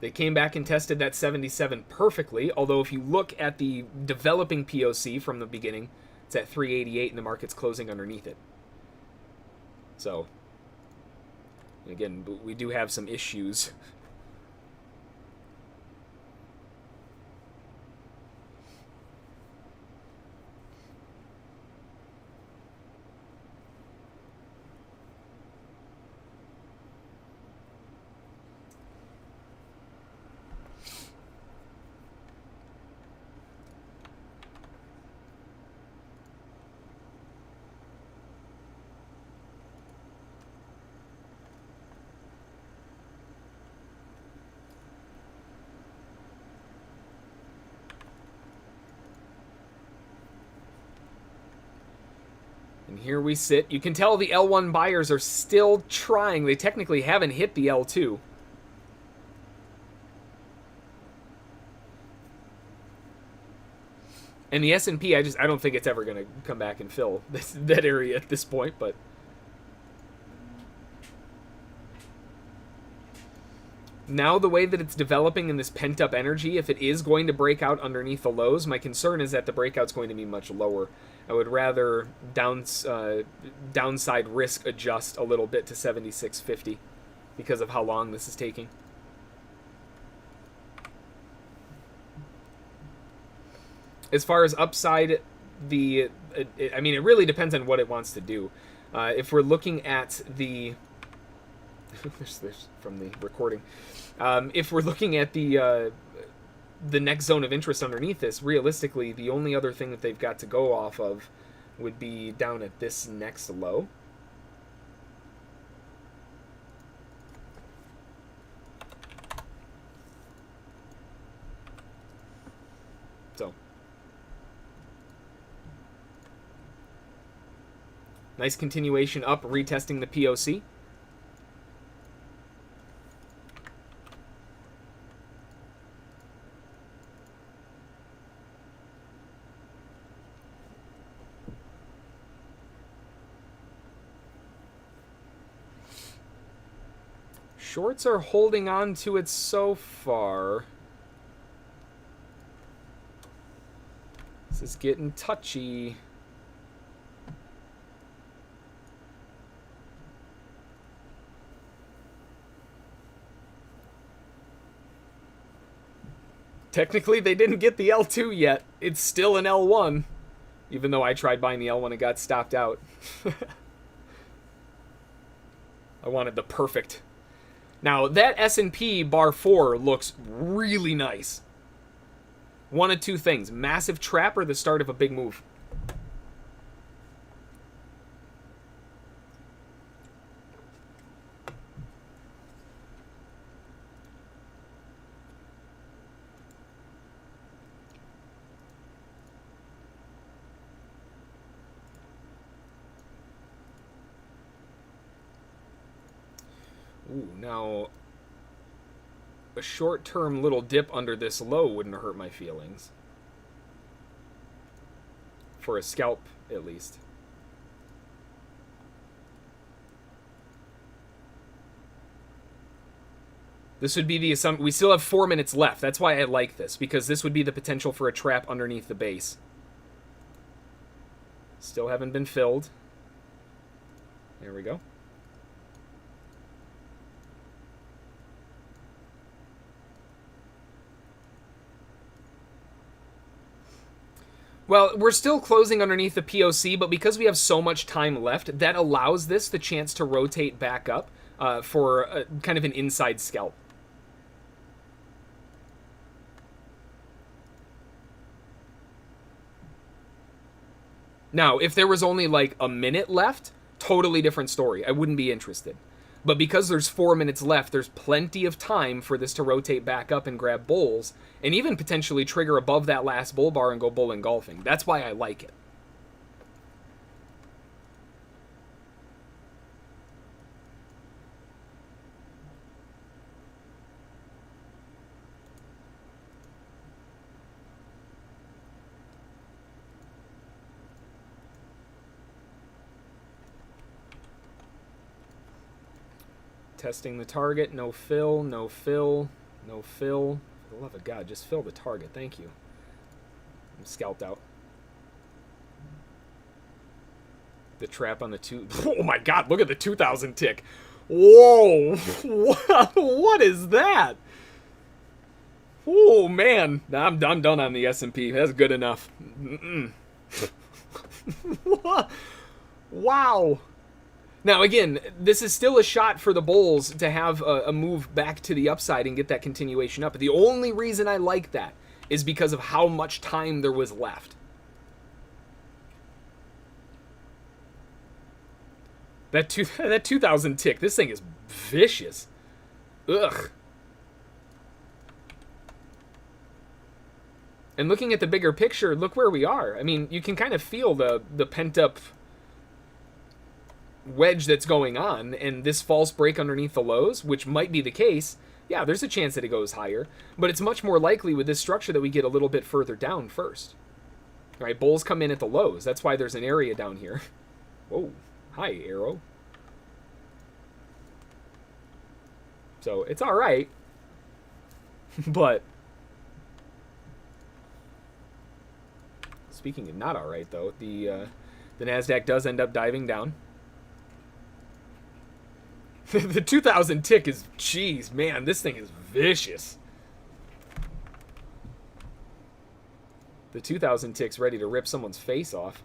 They came back and tested that 77 perfectly, although if you look at the developing POC from the beginning, it's at 388 and the market's closing underneath it. So, again, we do have some issues. And here we sit. You can tell the L1 buyers are still trying. They technically haven't hit the L2. And the S&P, I don't think it's ever going to come back and fill that area at this point, but now the way that it's developing in this pent-up energy, if it is going to break out underneath the lows, my concern is that the breakout's going to be much lower. I would rather downside risk adjust a little bit to 76.50 because of how long this is taking. As far as upside, I mean, it really depends on what it wants to do. If we're looking at the there's from the recording, if we're looking at the next zone of interest underneath this, realistically, the only other thing that they've got to go off of would be down at this next low. So, nice continuation up, retesting the POC. Shorts are holding on to it so far. This is getting touchy. Technically, they didn't get the L2 yet. It's still an L1, even though I tried buying the L1 and got stopped out. I wanted the perfect. Now, that S&P bar 4 looks really nice. One of two things. Massive trap or the start of a big move. Ooh, now a short-term little dip under this low wouldn't hurt my feelings. For a scalp, at least. This would be the assumption. We still have 4 minutes left. That's why I like this, because this would be the potential for a trap underneath the base. Still haven't been filled. There we go. Well, we're still closing underneath the POC, but because we have so much time left, that allows this the chance to rotate back up for kind of an inside scalp. Now, if there was only like a minute left, totally different story. I wouldn't be interested. But because there's 4 minutes left, there's plenty of time for this to rotate back up and grab bulls, and even potentially trigger above that last bull bar and go bull engulfing. That's why I like it. Testing the target, no fill, no fill, no fill. For the love of God, just fill the target, thank you. I'm scalped out. The trap on the two... Oh my God, look at the 2,000 tick. Whoa, what is that? Oh man, I'm done on the S&P, that's good enough. Wow. Now, again, this is still a shot for the bulls to have a move back to the upside and get that continuation up. But the only reason I like that is because of how much time there was left. That 2,000 tick, this thing is vicious. Ugh. And looking at the bigger picture, look where we are. I mean, you can kind of feel the pent-up wedge that's going on, and this false break underneath the lows, which might be the case, yeah, there's a chance that it goes higher, but it's much more likely with this structure that we get a little bit further down first. All right, bulls come in at the lows. That's why there's an area down here. Whoa, hi, arrow. So it's all right, but speaking of not all right, though, the NASDAQ does end up diving down. The 2,000 tick is, jeez, man, this thing is vicious. The 2,000 tick's ready to rip someone's face off.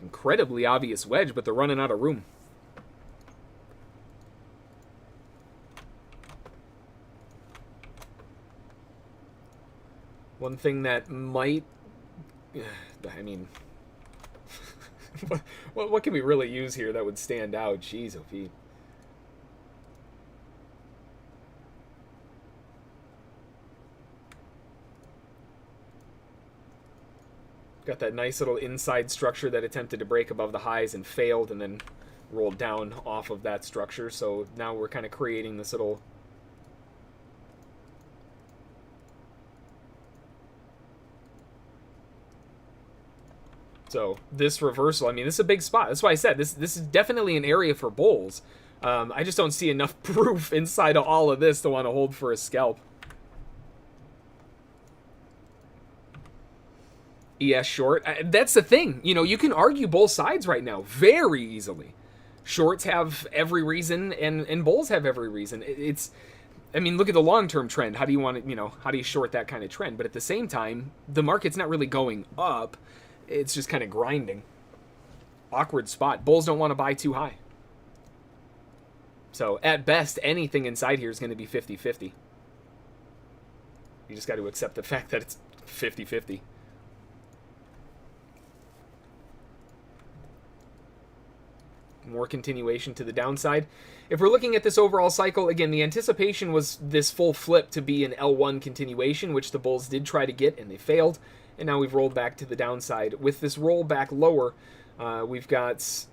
Incredibly obvious wedge, but they're running out of room. One thing that might, I mean, what can we really use here that would stand out? Jeez, oh Pete. Got that nice little inside structure that attempted to break above the highs and failed and then rolled down off of that structure. So now we're kind of creating this little... So this reversal, I mean, this is a big spot. That's why I said this is definitely an area for bulls. I just don't see enough proof inside of all of this to want to hold for a scalp. ES short. That's the thing. You know, you can argue both sides right now very easily. Shorts have every reason, and bulls have every reason. It's, I mean, look at the long-term trend. How do you want to, you know, how do you short that kind of trend? But at the same time, the market's not really going up. It's just kind of grinding. Awkward spot. Bulls don't want to buy too high. So, at best, anything inside here is going to be 50-50. You just got to accept the fact that it's 50-50. More continuation to the downside. If we're looking at this overall cycle, again, the anticipation was this full flip to be an L1 continuation, which the bulls did try to get, and they failed. And now we've rolled back to the downside. With this roll back lower, We've got,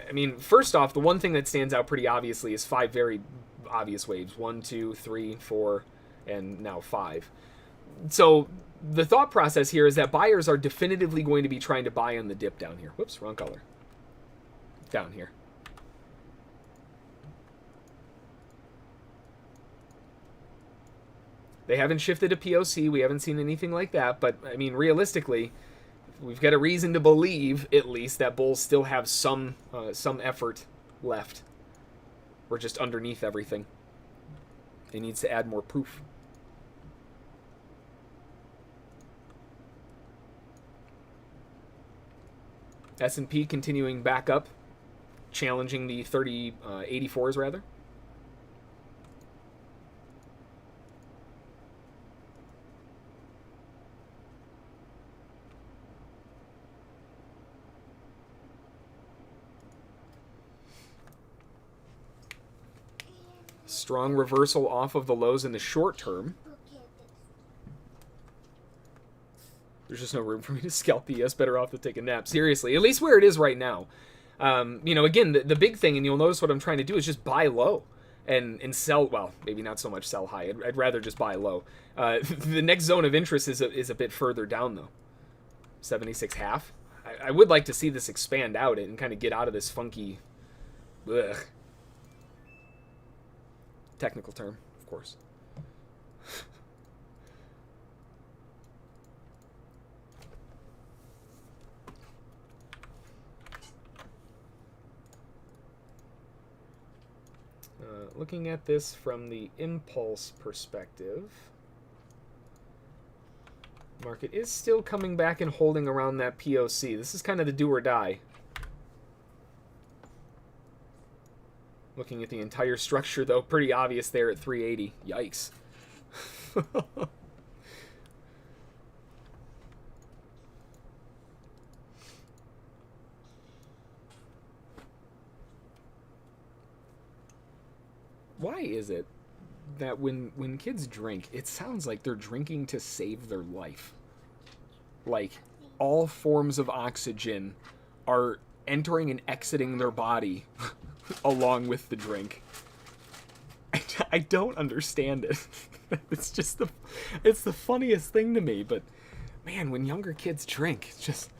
I mean, first off, the one thing that stands out pretty obviously is 5 very obvious waves. 1, 2, 3, 4, and now 5. So the thought process here is that buyers are definitively going to be trying to buy on the dip down here. Whoops, wrong color. Down here. They haven't shifted to POC. We haven't seen anything like that. But, I mean, realistically, we've got a reason to believe, at least, that bulls still have some effort left. We're just underneath everything. It needs to add more proof. S&P continuing back up, challenging the 3084s, rather. Strong reversal off of the lows in the short term. There's just no room for me to scalp the ES. Better off to take a nap. Seriously, at least where it is right now. You know, again, the big thing, and you'll notice what I'm trying to do, is just buy low and sell. Well, maybe not so much sell high. I'd rather just buy low. The next zone of interest is a bit further down, though. 76.5. I would like to see this expand out and kind of get out of this funky... Ugh. Technical term, of course. Looking at this from the impulse perspective, market is still coming back and holding around that POC. This is kind of the do or die. Looking at the entire structure, though, pretty obvious there at 380. Yikes. Why is it that when kids drink, it sounds like they're drinking to save their life? Like, all forms of oxygen are entering and exiting their body along with the drink. I don't understand it. It's just it's the funniest thing to me. But man, when younger kids drink, it's just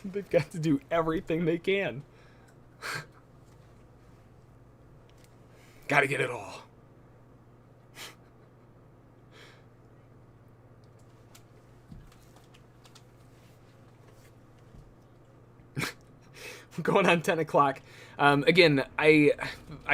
they've got to do everything they can. Gotta get it all. Going on 10 o'clock. Again, I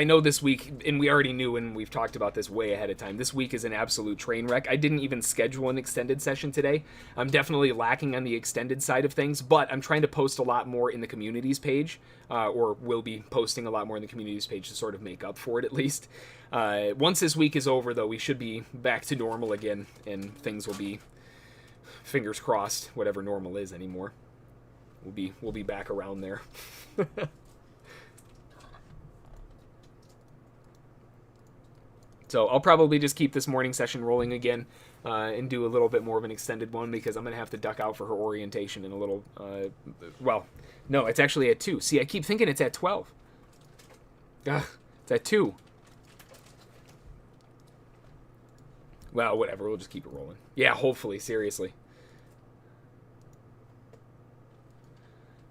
know this week, and we already knew, and we've talked about this way ahead of time, this week is an absolute train wreck. I didn't even schedule an extended session today. I'm definitely lacking on the extended side of things, but I'm trying to post a lot more in the communities page, or will be posting a lot more in the communities page to sort of make up for it, at least. Once this week is over, though, we should be back to normal again, and things will be, fingers crossed, whatever normal is anymore. We'll be back around there. So I'll probably just keep this morning session rolling again and do a little bit more of an extended one, because I'm going to have to duck out for her orientation in a little... well, no, it's actually at 2. See, I keep thinking it's at 12. Ugh, it's at 2. Well, whatever. We'll just keep it rolling. Yeah, hopefully. Seriously.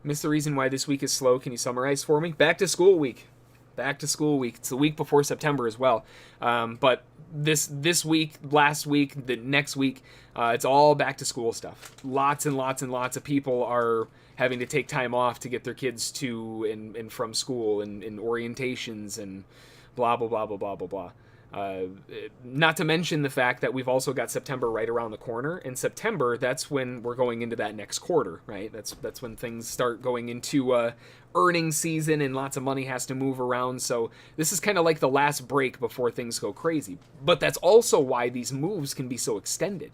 Missed the reason why this week is slow. Can you summarize for me? Back to school week. Back to school week. It's the week before September as well. But this week, last week, the next week, it's all back to school stuff. Lots and lots and lots of people are having to take time off to get their kids to and from school and orientations and blah, blah, blah, blah, blah, blah, blah. Not to mention the fact that we've also got September right around the corner. In September, that's when we're going into that next quarter, right? That's when things start going into earnings season and lots of money has to move around. So this is kind of like the last break before things go crazy. But that's also why these moves can be so extended.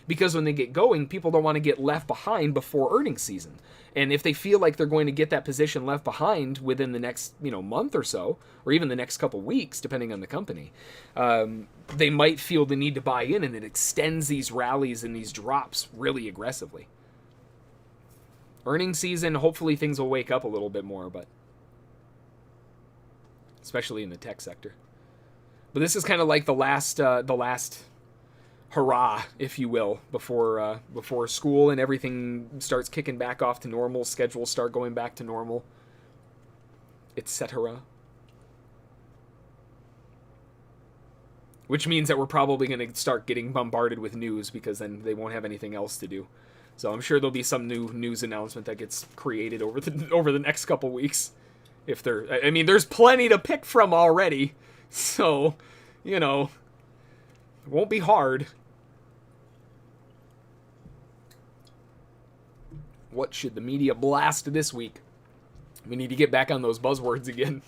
Because when they get going, people don't want to get left behind before earnings season. And if they feel like they're going to get that position left behind within the next, month or so, or even the next couple weeks, depending on the company, they might feel the need to buy in, and it extends these rallies and these drops really aggressively. Earnings season, hopefully things will wake up a little bit more, but especially in the tech sector. But this is kind of like the last hurrah, if you will, before school and everything starts kicking back off to normal, schedules start going back to normal, etc. Which means that we're probably going to start getting bombarded with news, because then they won't have anything else to do. So I'm sure there'll be some new news announcement that gets created over the next couple weeks. If I mean, there's plenty to pick from already, so you know, it won't be hard. What should the media blast this week? We need to get back on those buzzwords again.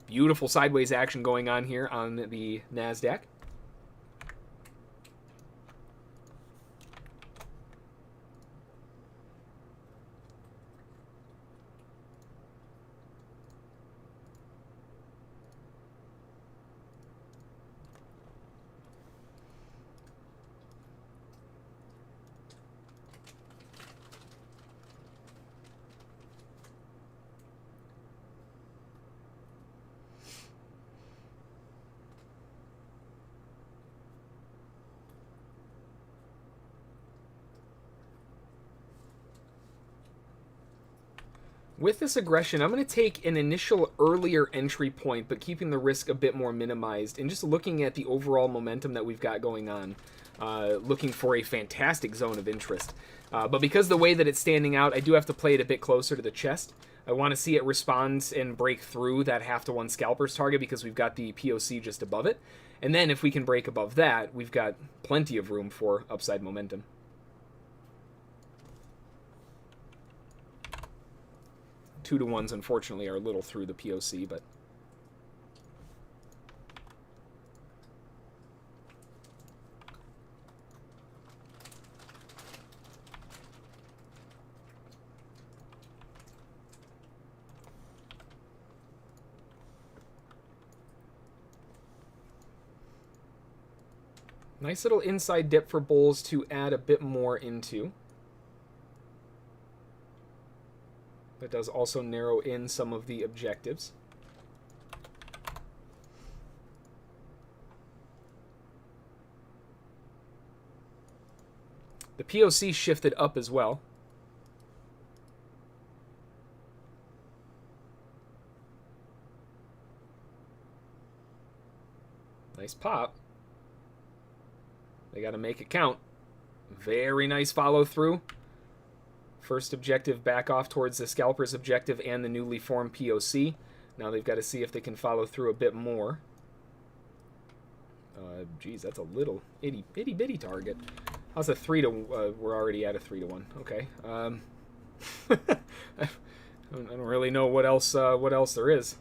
Beautiful sideways action going on here on the NASDAQ. With this aggression, I'm going to take an initial earlier entry point, but keeping the risk a bit more minimized, and just looking at the overall momentum that we've got going on, looking for a fantastic zone of interest. But because the way that it's standing out, I do have to play it a bit closer to the chest. I want to see it respond and break through that 1/2 to 1 scalpers target, because we've got the POC just above it. And then if we can break above that, we've got plenty of room for upside momentum. 2-to-1s, unfortunately, are a little through the POC, but nice little inside dip for bulls to add a bit more into. That does also narrow in some of the objectives. The POC shifted up as well. Nice pop. They got to make it count. Very nice follow through. First objective back off towards the scalper's objective and the newly formed POC. Now they've got to see if they can follow through a bit more. Geez, that's a little itty bitty target. How's a 3-to? We're already at a 3-to-1. Okay. I don't really know what else there is.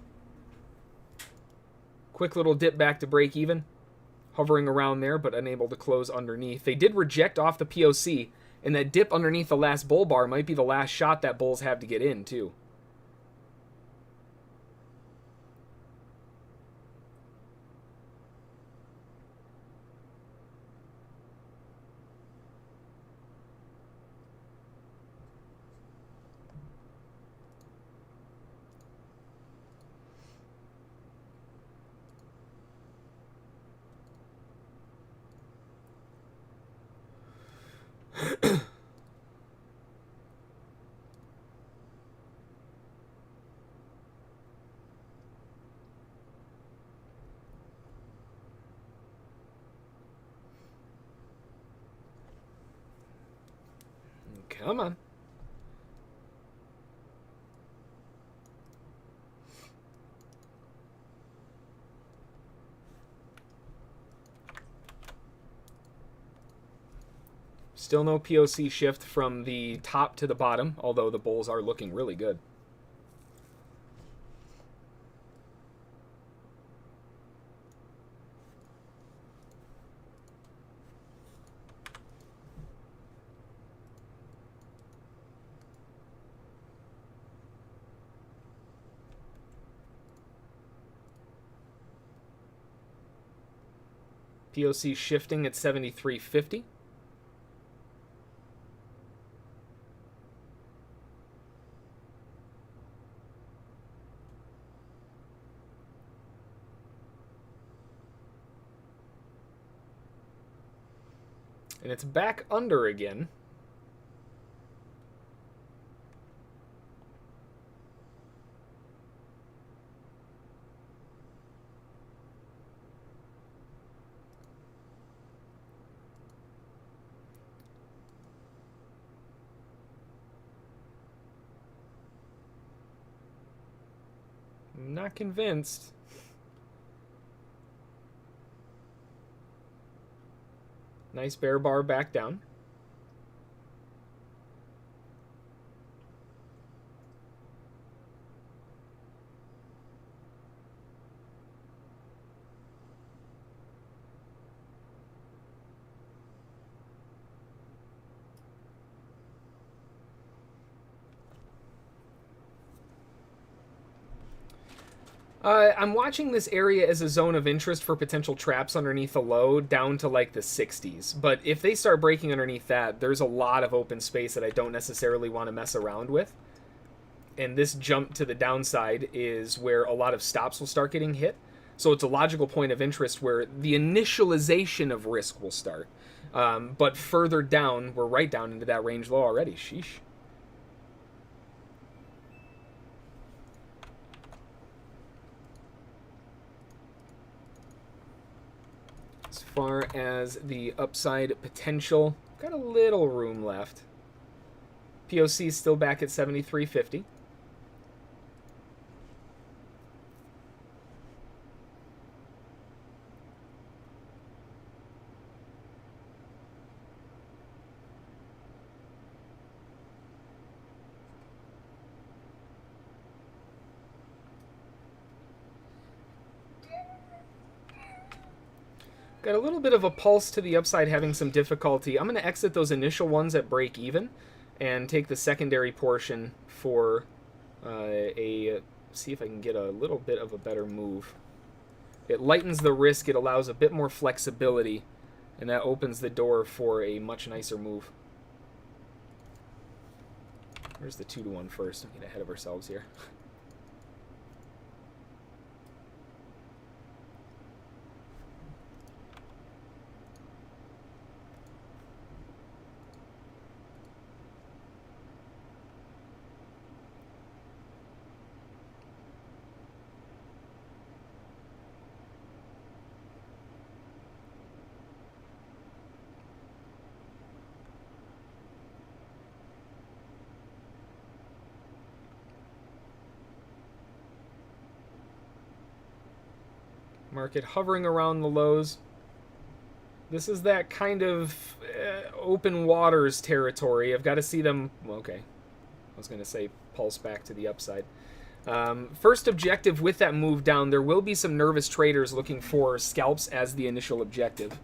Quick little dip back to break even, hovering around there, but unable to close underneath. They did reject off the POC. And that dip underneath the last bull bar might be the last shot that bulls have to get in, too. Come on. Still no POC shift from the top to the bottom, although the bulls are looking really good. POC shifting at 73.50. And it's back under again. I'm not convinced. Nice bear bar back down. I'm watching this area as a zone of interest for potential traps underneath the low down to like the 60s. But if they start breaking underneath that, there's a lot of open space that I don't necessarily want to mess around with. And this jump to the downside is where a lot of stops will start getting hit. So it's a logical point of interest where the initialization of risk will start. But further down, we're right down into that range low already. Sheesh. As far as the upside potential, got a little room left. POC is still back at 73.50. Got a little bit of a pulse to the upside, having some difficulty. I'm going to exit those initial ones at break even and take the secondary portion for see if I can get a little bit of a better move. It lightens the risk, it allows a bit more flexibility, and that opens the door for a much nicer move. Where's the 2-to-1 first? Don't get ahead of ourselves here. Market hovering around the lows. This is that kind of open waters territory. I've got to see them. Well, okay, I was going to say pulse back to the upside. First objective with that move down, there will be some nervous traders looking for scalps as the initial objective.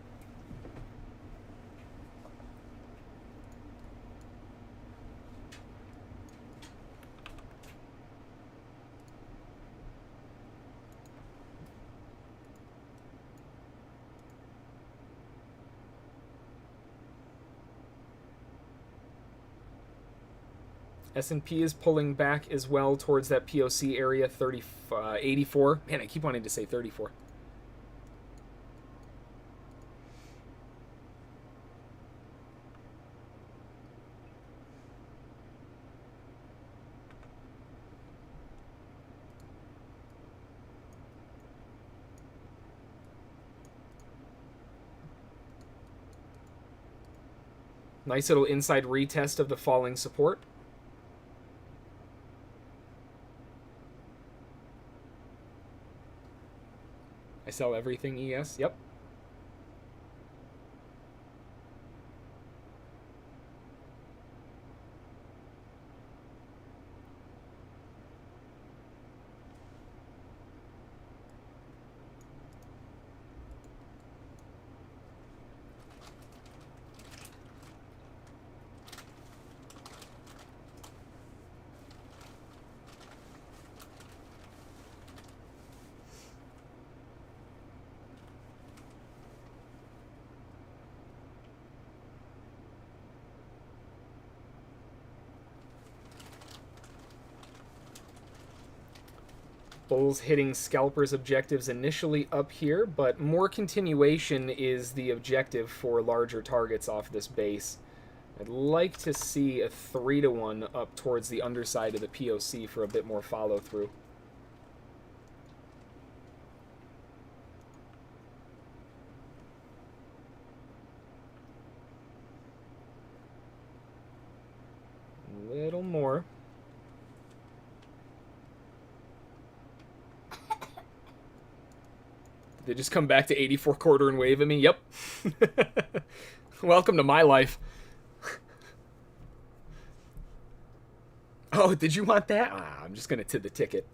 S&P is pulling back as well towards that POC area, 84. Man, I keep wanting to say 34. Nice little inside retest of the falling support. I sell everything ES, yep. Bulls hitting scalpers' objectives initially up here, but more continuation is the objective for larger targets off this base. I'd like to see a 3-to-1 up towards the underside of the POC for a bit more follow-through. A little more. They just come back to 84 quarter and wave at me? Yep. Welcome to my life. Oh, did you want that? Ah, I'm just going to tip the ticket.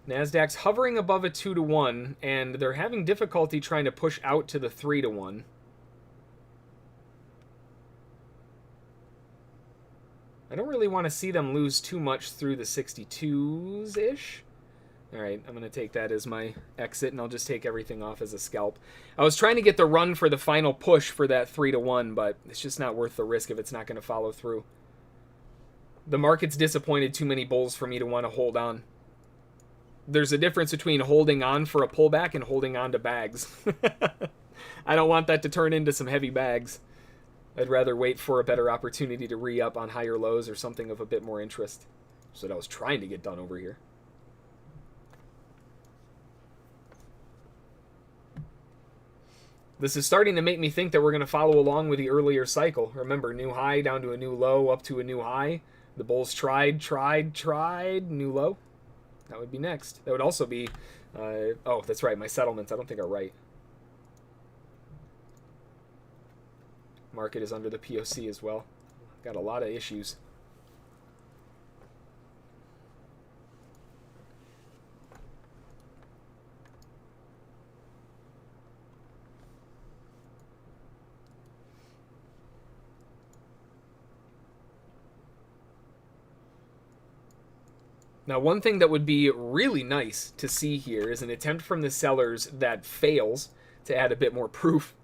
NASDAQ's hovering above a 2-to-1, and they're having difficulty trying to push out to the 3-to-1. I don't really want to see them lose too much through the 62s-ish. Alright, I'm going to take that as my exit, and I'll just take everything off as a scalp. I was trying to get the run for the final push for that 3-to-1, but it's just not worth the risk if it's not going to follow through. The market's disappointed too many bulls for me to want to hold on. There's a difference between holding on for a pullback and holding on to bags. I don't want that to turn into some heavy bags. I'd rather wait for a better opportunity to re-up on higher lows or something of a bit more interest. That's what I was trying to get done over here. This is starting to make me think that we're going to follow along with the earlier cycle. Remember, new high down to a new low, up to a new high. The bulls tried, new low. That would be next. That would also be, oh, that's right, my settlements I don't think are right. Market is under the POC as well. Got a lot of issues. Now, one thing that would be really nice to see here is an attempt from the sellers that fails to add a bit more proof.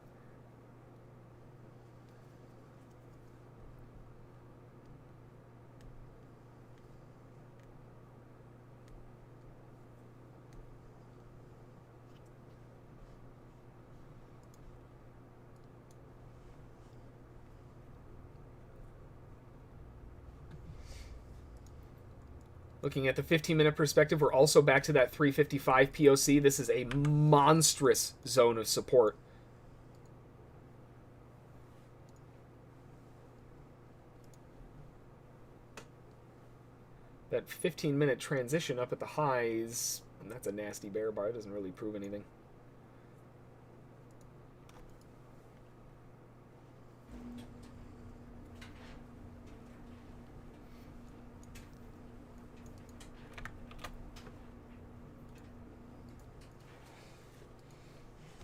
Looking at the 15-minute perspective, we're also back to that 355 POC. This is a monstrous zone of support. That 15-minute transition up at the highs, that's a nasty bear bar. It doesn't really prove anything.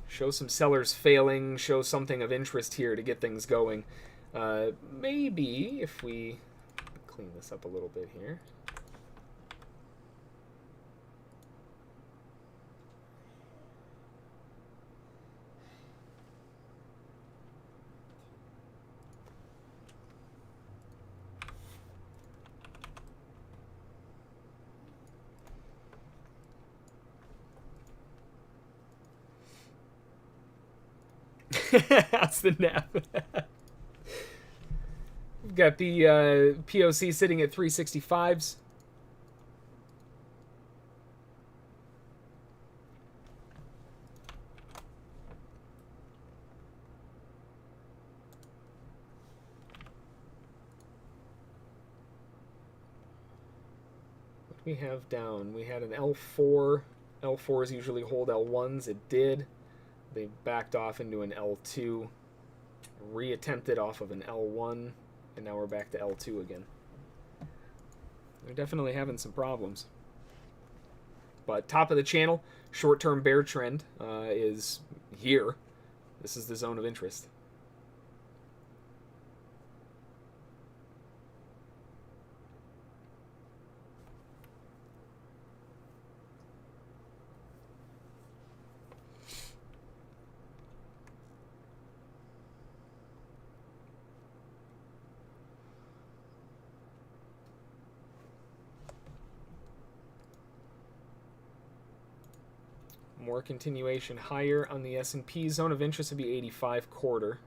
Show some sellers failing, show something of interest here to get things going. Maybe if we clean this up a little bit here. That's the nap. We've got the POC sitting at 365s. What do we have down? We had an L4. L4s usually hold L1s. It did. They backed off into an L2, reattempted off of an L1, and now we're back to L2 again. They're definitely having some problems. But top of the channel, short-term bear trend is here. This is the zone of interest. More continuation higher on the S&P. Zone of interest would be 85 quarter.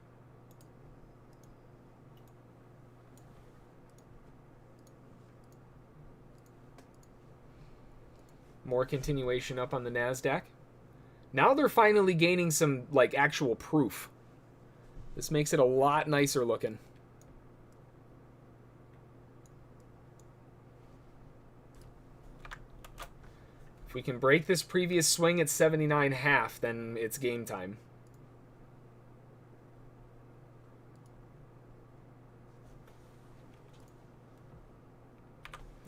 More continuation up on the NASDAQ. Now they're finally gaining some, like, actual proof. This makes it a lot nicer looking. If we can break this previous swing at 79.5, then it's game time.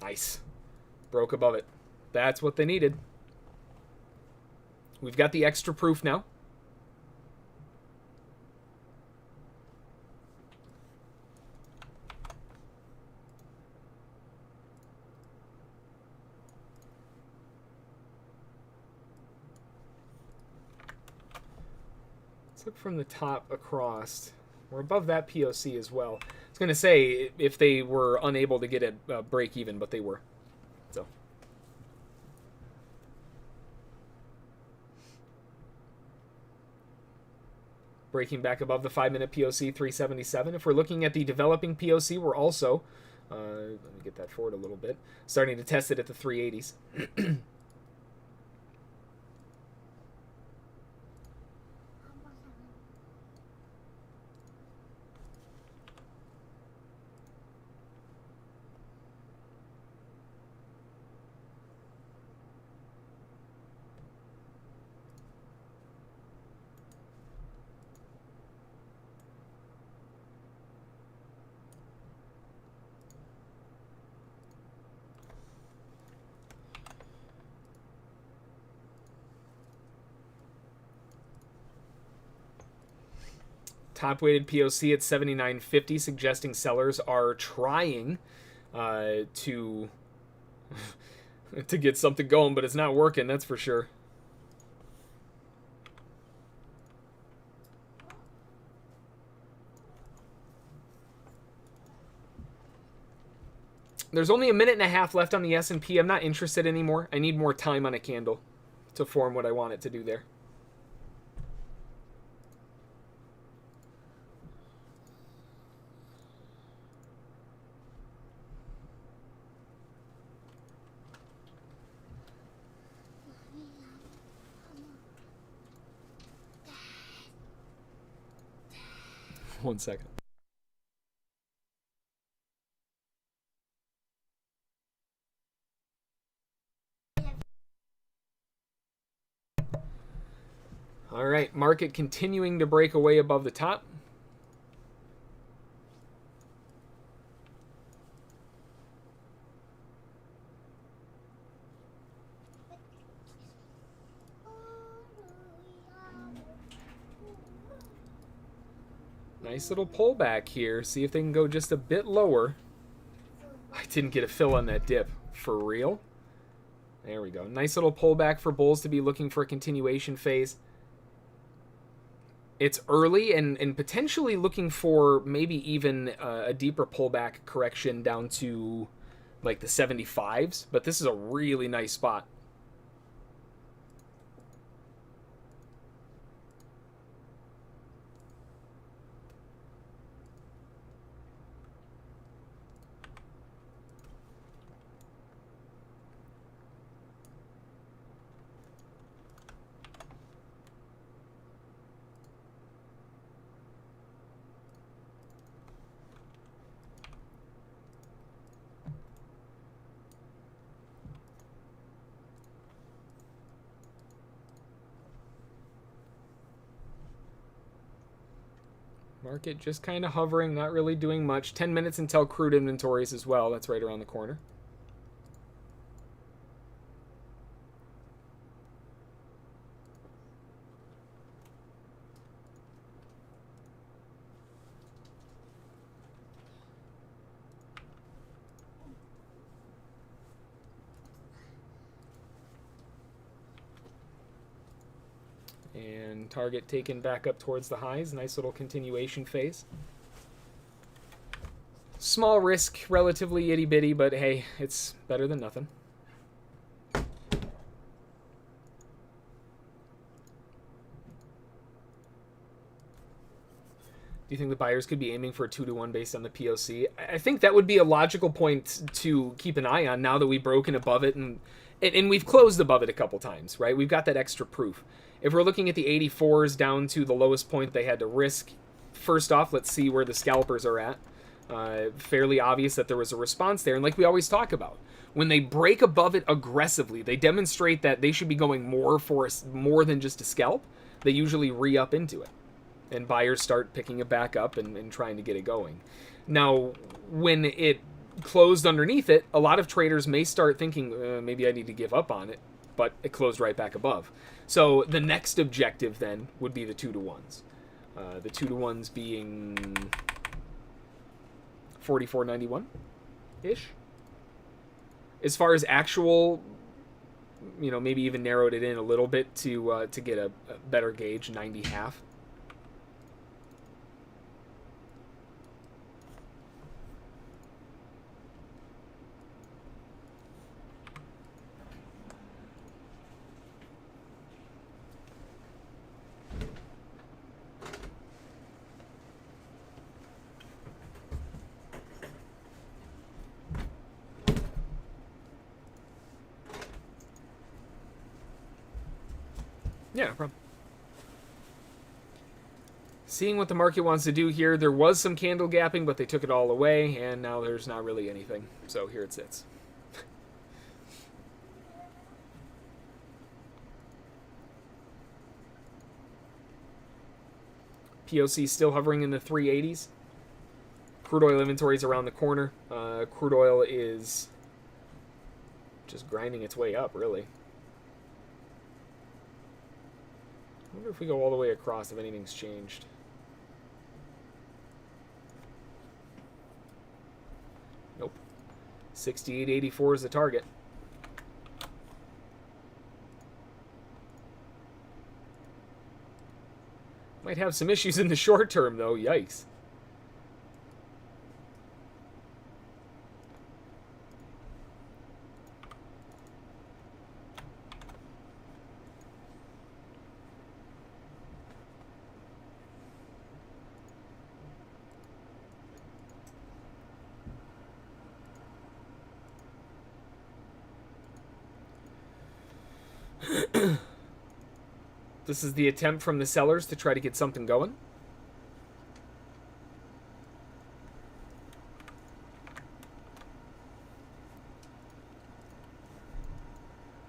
Nice. Broke above it. That's what they needed. We've got the extra proof now. Let's look from the top across. We're above that POC as well. I was going to say if they were unable to get a break even, but they were. So. Breaking back above the 5-minute POC, 377. If we're looking at the developing POC, we're also, let me get that forward a little bit, starting to test it at the 380s. Top-weighted POC at 79.50, suggesting sellers are trying to get something going, but it's not working, that's for sure. There's only a minute and a half left on the S&P. I'm not interested anymore. I need more time on a candle to form what I want it to do there. One second. All right, market continuing to break away above the top. Nice little pullback here. See if they can go just a bit lower. I didn't get a fill on that dip. For real? There we go. Nice little pullback for bulls to be looking for a continuation phase. It's early and potentially looking for maybe even a deeper pullback correction down to like the 75s. But this is a really nice spot. Market just kind of hovering, not really doing much. 10 minutes until crude inventories as well. That's right around the corner. And target taken back up towards the highs. Nice little continuation phase. Small risk, relatively itty bitty, but hey, it's better than nothing. Do you think the buyers could be aiming for a 2-to-1 based on the POC? I think that would be a logical point to keep an eye on now that we've broken above it and we've closed above it a couple times, right? We've got that extra proof. If we're looking at the 84s down to the lowest point they had to risk, first off, let's see where the scalpers are at. Fairly obvious that there was a response there. And like we always talk about, when they break above it aggressively, they demonstrate that they should be going more than just a scalp. They usually re-up into it. And buyers start picking it back up and trying to get it going. Now, when it closed underneath it, a lot of traders may start thinking, maybe I need to give up on it, but it closed right back above. So the next objective then would be the 2-to-1s. The 2-to-1s being 44.91-ish. As far as actual, maybe even narrowed it in a little bit to get a better gauge, 90.5. Yeah, no problem. Seeing what the market wants to do here, there was some candle gapping, but they took it all away, and now there's not really anything. So here it sits. POC still hovering in the 380s. Crude oil inventories around the corner. Crude oil is just grinding its way up, really. I wonder if we go all the way across, if anything's changed. Nope. 68.84 is the target. Might have some issues in the short term, though. Yikes. This is the attempt from the sellers to try to get something going.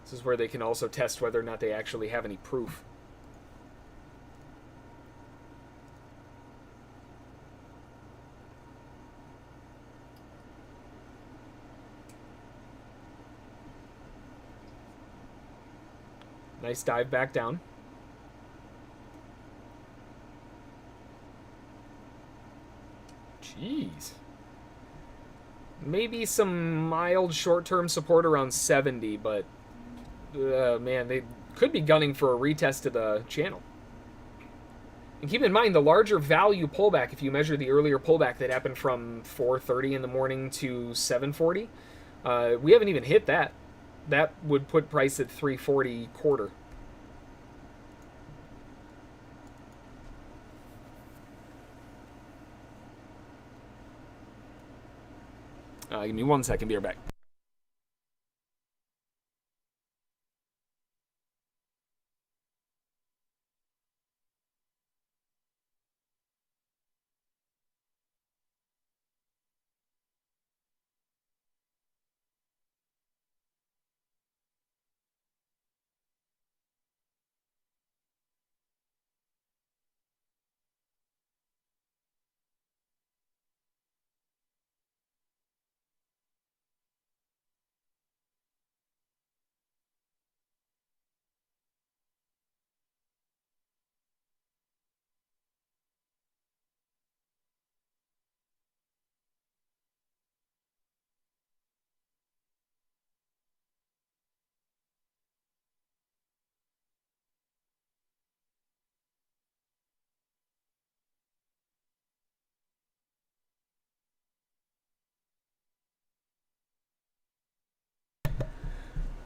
This is where they can also test whether or not they actually have any proof. Nice dive back down. Jeez. Maybe some mild short-term support around 70, but man, they could be gunning for a retest of the channel. And keep in mind, the larger value pullback, if you measure the earlier pullback that happened from 4:30 in the morning to 7:40, we haven't even hit that. That would put price at 340 quarter. Give me 1 second, be right back.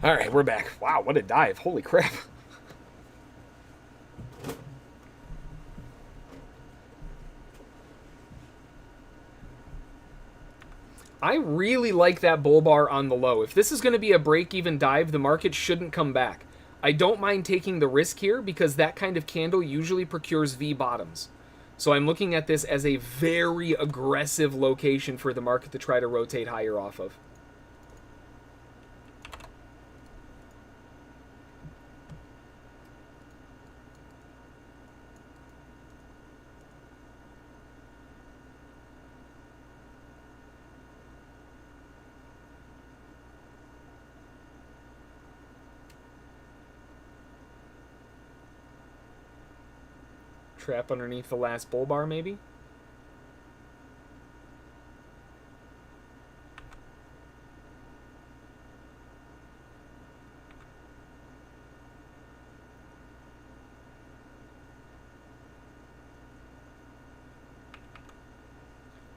All right, we're back. Wow, what a dive. Holy crap. I really like that bull bar on the low. If this is going to be a break-even dive, the market shouldn't come back. I don't mind taking the risk here because that kind of candle usually procures V bottoms. So I'm looking at this as a very aggressive location for the market to try to rotate higher off of. Trap underneath the last bull bar, maybe?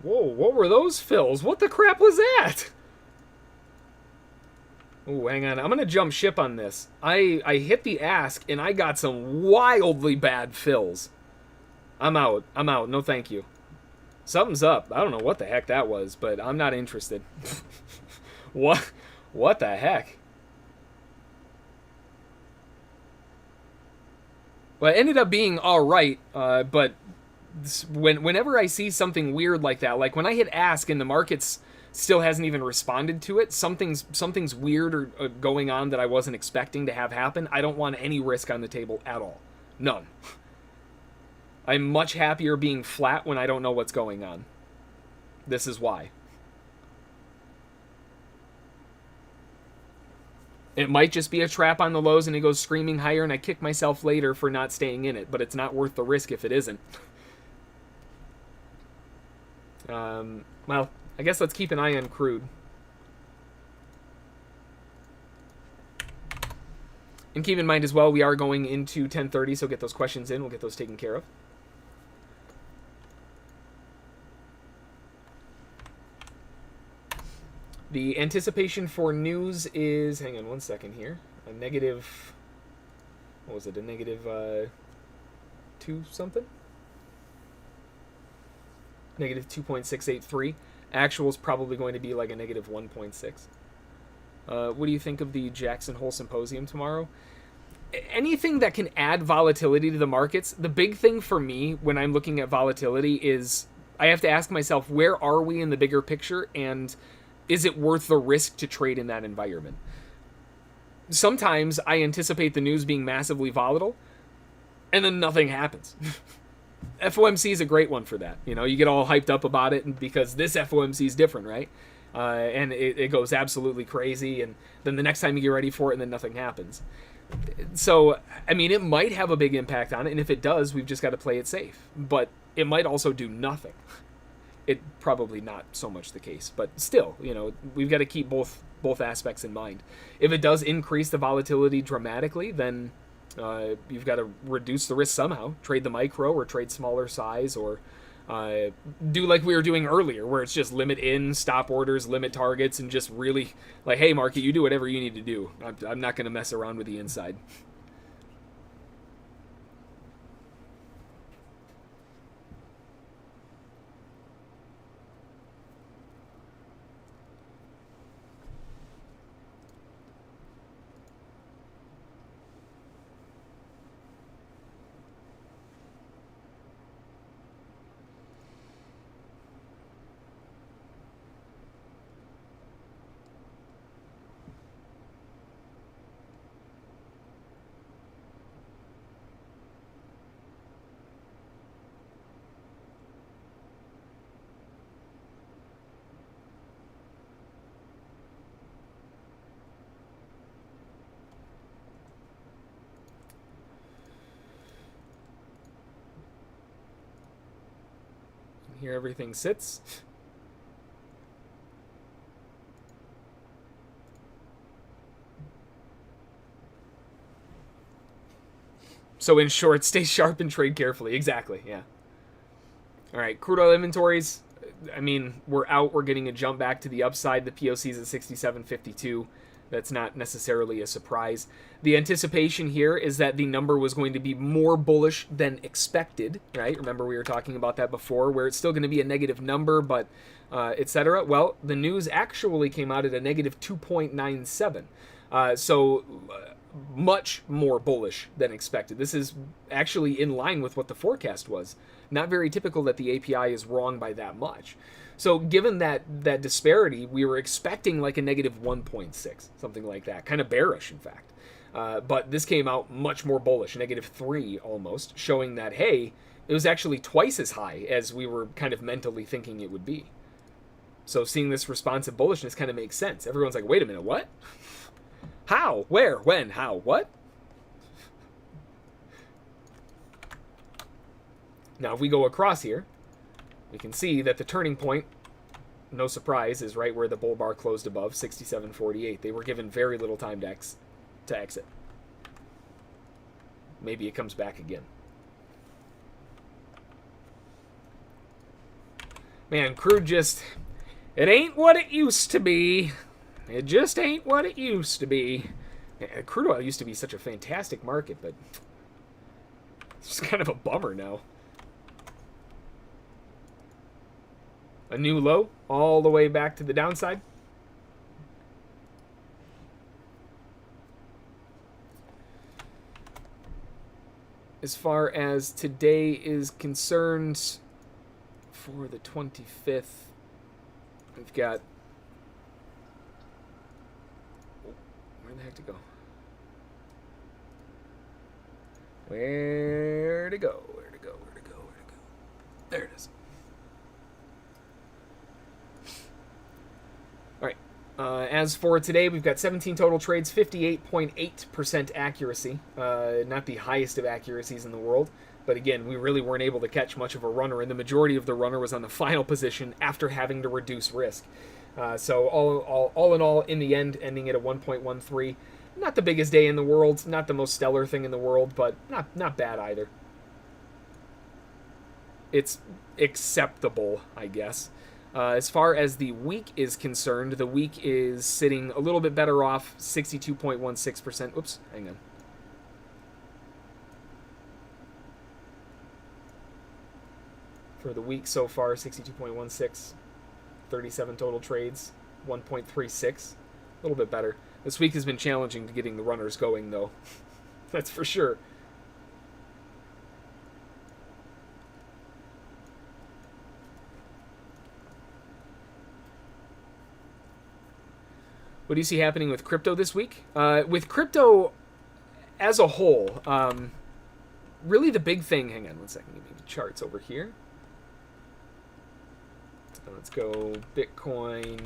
Whoa, what were those fills? What the crap was that? Oh, hang on. I'm going to jump ship on this. I hit the ask, and I got some wildly bad fills. I'm out. I'm out. No thank you. Something's up. I don't know what the heck that was, but I'm not interested. What the heck? Well, it ended up being all right, but whenever I see something weird like that, like when I hit ask and the markets still hasn't even responded to it, something's weird or going on that I wasn't expecting to have happen. I don't want any risk on the table at all. None. I'm much happier being flat when I don't know what's going on. This is why. It might just be a trap on the lows and it goes screaming higher and I kick myself later for not staying in it, but it's not worth the risk if it isn't. Well, I guess let's keep an eye on crude. And keep in mind as well, we are going into 10:30, so get those questions in. We'll get those taken care of. The anticipation for news is, hang on one second here, a negative, what was it, a negative 2 something? Negative 2.683. Actual is probably going to be like a negative 1.6. What do you think of the Jackson Hole Symposium tomorrow? Anything that can add volatility to the markets, the big thing for me when I'm looking at volatility is I have to ask myself, where are we in the bigger picture, and is it worth the risk to trade in that environment? Sometimes I anticipate the news being massively volatile, and then nothing happens. FOMC is a great one for that. You know, you get all hyped up about it because this FOMC is different, right? And it goes absolutely crazy, and then the next time you get ready for it, and then nothing happens. So, I mean, it might have a big impact on it, and if it does, we've just got to play it safe. But it might also do nothing. It probably not so much the case, but still, you know, we've got to keep both aspects in mind. If it does increase the volatility dramatically, then you've got to reduce the risk somehow. Trade the micro or trade smaller size, or do like we were doing earlier, where it's just limit in, stop orders, limit targets, and just really like, hey, market, you do whatever you need to do. I'm not going to mess around with the inside. Here everything sits. So in short, stay sharp and trade carefully. Exactly, yeah. All right, crude oil inventories. I mean, we're out. We're getting a jump back to the upside. The POC's at 67.52. That's not necessarily a surprise. The anticipation here is that the number was going to be more bullish than expected, right? Remember we were talking about that before, where it's still going to be a negative number, but etc. Well, the news actually came out at a negative 2.97. So much more bullish than expected. This is actually in line with what the forecast was. Not very typical that the API is wrong by that much. So given that disparity, we were expecting like a negative 1.6, something like that. Kind of bearish, in fact. But this came out much more bullish, negative 3 almost, showing that, hey, it was actually twice as high as we were kind of mentally thinking it would be. So seeing this responsive bullishness kind of makes sense. Everyone's like, wait a minute, what? How? Where? When? How? What? Now, if we go across here, we can see that the turning point, no surprise, is right where the bull bar closed above, 67.48. They were given very little time to exit. Maybe it comes back again. Man, crude just... It ain't what it used to be. It just ain't what it used to be. Man, crude oil used to be such a fantastic market, but it's just kind of a bummer now. A new low all the way back to the downside. As far as today is concerned, for the 25th, we've got... Where the heck to go? Where to go? Where to go? Where to go? Where to go? There it is. All right. As for today, we've got 17 total trades, 58.8% accuracy. Not the highest of accuracies in the world. But again, we really weren't able to catch much of a runner, and the majority of the runner was on the final position after having to reduce risk. So all in all, in the end, ending at a 1.13. Not the biggest day in the world, not the most stellar thing in the world, but not bad either. It's acceptable, I guess. As far as the week is concerned, the week is sitting a little bit better off, 62.16%. Oops, hang on. For the week so far, 62.16, 37 total trades, 1.36, a little bit better. This week has been challenging to getting the runners going, though. That's for sure. What do you see happening with crypto this week? With crypto as a whole, really the big thing... Hang on one second, give me the charts over here. Let's go Bitcoin.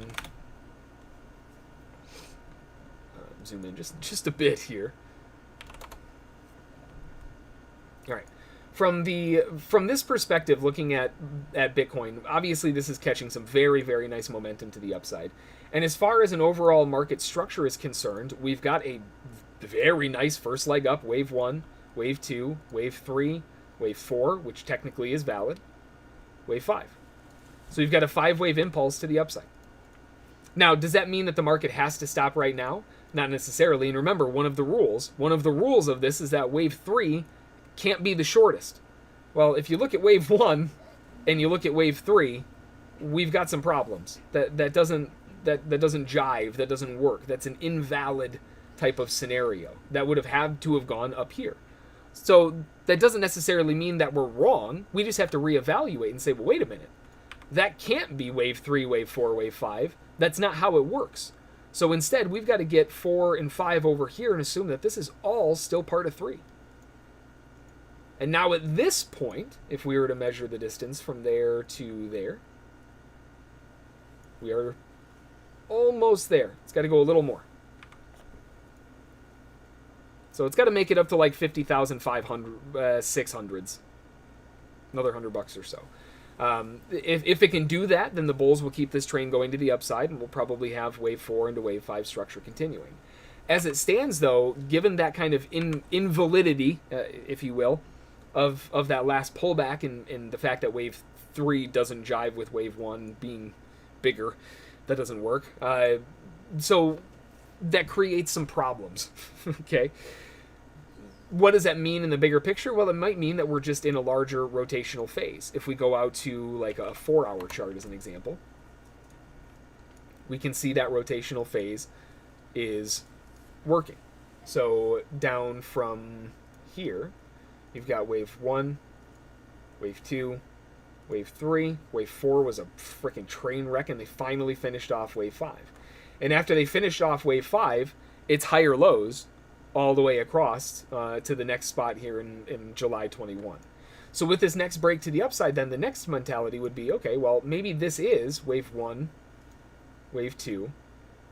Zoom in just a bit here. All right. From this perspective, looking at Bitcoin, obviously this is catching some very, very nice momentum to the upside. And as far as an overall market structure is concerned, we've got a very nice first leg up, wave 1, wave 2, wave 3, wave 4, which technically is valid, wave 5. So you've got a 5-wave impulse to the upside. Now, does that mean that the market has to stop right now? Not necessarily. And remember, one of the rules of this is that wave 3 can't be the shortest. Well, if you look at wave 1 and you look at wave 3, we've got some problems. That doesn't jive, that doesn't work. That's an invalid type of scenario. That would have had to have gone up here. So that doesn't necessarily mean that we're wrong. We just have to reevaluate and say, well, wait a minute. That can't be wave 3, wave 4, wave 5. That's not how it works. So instead, we've got to get 4 and 5 over here and assume that this is all still part of 3. And now at this point, if we were to measure the distance from there to there, we are almost there. It's got to go a little more. So it's got to make it up to like 50,500, 600s. Another $100 or so. If it can do that, then the bulls will keep this train going to the upside, and we'll probably have wave 4 into wave 5 structure continuing. As it stands, though, given that kind of invalidity, if you will, of that last pullback and the fact that wave 3 doesn't jive with wave 1 being bigger, that doesn't work. So that creates some problems. Okay. What does that mean in the bigger picture? Well, it might mean that we're just in a larger rotational phase. If we go out to like a 4-hour chart as an example, we can see that rotational phase is working. So down from here, you've got wave 1, wave 2, wave 3, wave 4 was a freaking train wreck, and they finally finished off wave 5. And after they finished off wave 5, it's higher lows all the way across to the next spot here in July 21. So with this next break to the upside, then the next mentality would be, okay, well, maybe this is wave 1, wave 2,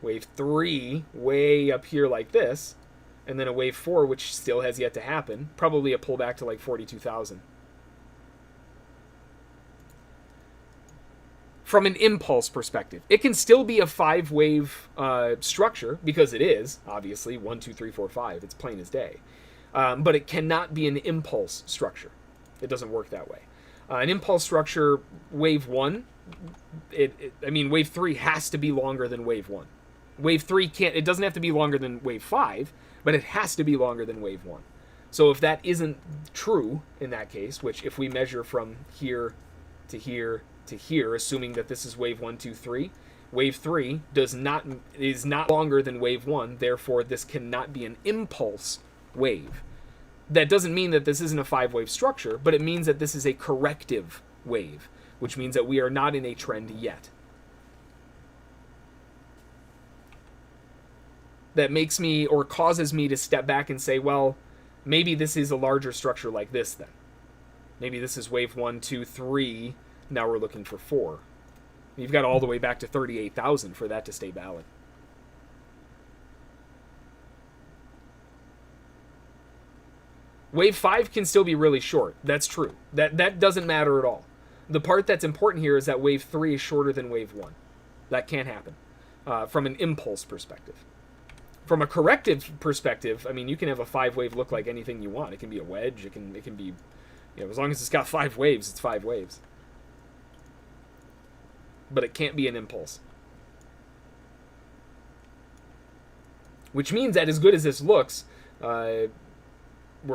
wave 3, way up here like this, and then a wave 4, which still has yet to happen, probably a pullback to like 42,000. From an impulse perspective, it can still be a 5-wave structure, because it is, obviously, 1, 2, 3, 4, 5. It's plain as day. But it cannot be an impulse structure. It doesn't work that way. An impulse structure, wave 1, wave 3 has to be longer than wave 1. Wave 3 can't, it doesn't have to be longer than wave 5, but it has to be longer than wave 1. So if that isn't true in that case, which if we measure from here to here to here, assuming that this is wave 1, 2, 3, wave 3 is not longer than wave 1, therefore this cannot be an impulse wave. That doesn't mean that this isn't a 5-wave structure, but it means that this is a corrective wave, which means that we are not in a trend yet. That makes me, or causes me to step back and say, well, maybe this is a larger structure like this then. Maybe this is wave 1, 2, 3, now we're looking for 4. You've got all the way back to 38,000 for that to stay valid. Wave 5 can still be really short. That's true. That doesn't matter at all. The part that's important here is that wave 3 is shorter than wave 1. That can't happen from an impulse perspective. From a corrective perspective, I mean, you can have a 5-wave look like anything you want. It can be a wedge. It can be, you know, as long as it's got 5 waves, it's 5 waves. But it can't be an impulse. Which means that as good as this looks, we're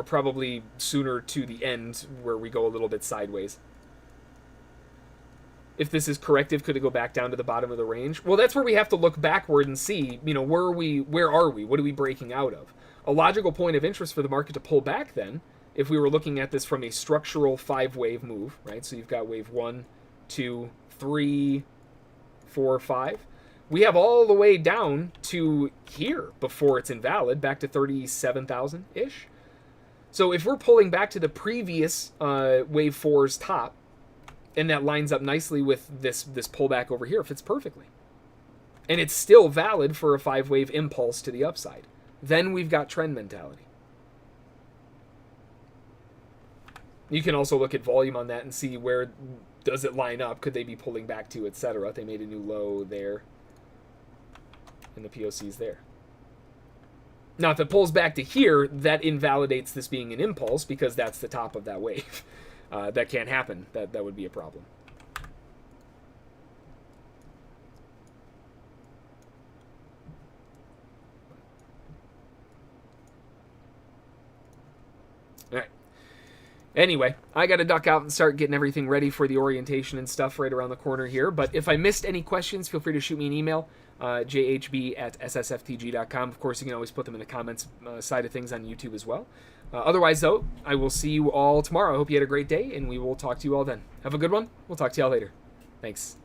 probably sooner to the end where we go a little bit sideways. If this is corrective, could it go back down to the bottom of the range? Well, that's where we have to look backward and see, you know, where are we? What are we breaking out of? A logical point of interest for the market to pull back then, if we were looking at this from a structural 5-wave move, right? So you've got wave 1, 2, 3, 4, 5. We have all the way down to here before it's invalid, back to 37,000-ish. So if we're pulling back to the previous wave 4's top, and that lines up nicely with this pullback over here, fits perfectly. And it's still valid for a 5-wave impulse to the upside. Then we've got trend mentality. You can also look at volume on that and see where does it line up. Could they be pulling back to, etc. They made a new low there. And the POC's there. Now, if it pulls back to here, that invalidates this being an impulse because that's the top of that wave. That can't happen. That would be a problem. All right. Anyway, I got to duck out and start getting everything ready for the orientation and stuff right around the corner here. But if I missed any questions, feel free to shoot me an email, jhb@ssftg.com. Of course, you can always put them in the comments side of things on YouTube as well. Otherwise, though, I will see you all tomorrow. I hope you had a great day, and we will talk to you all then. Have a good one. We'll talk to you all later. Thanks.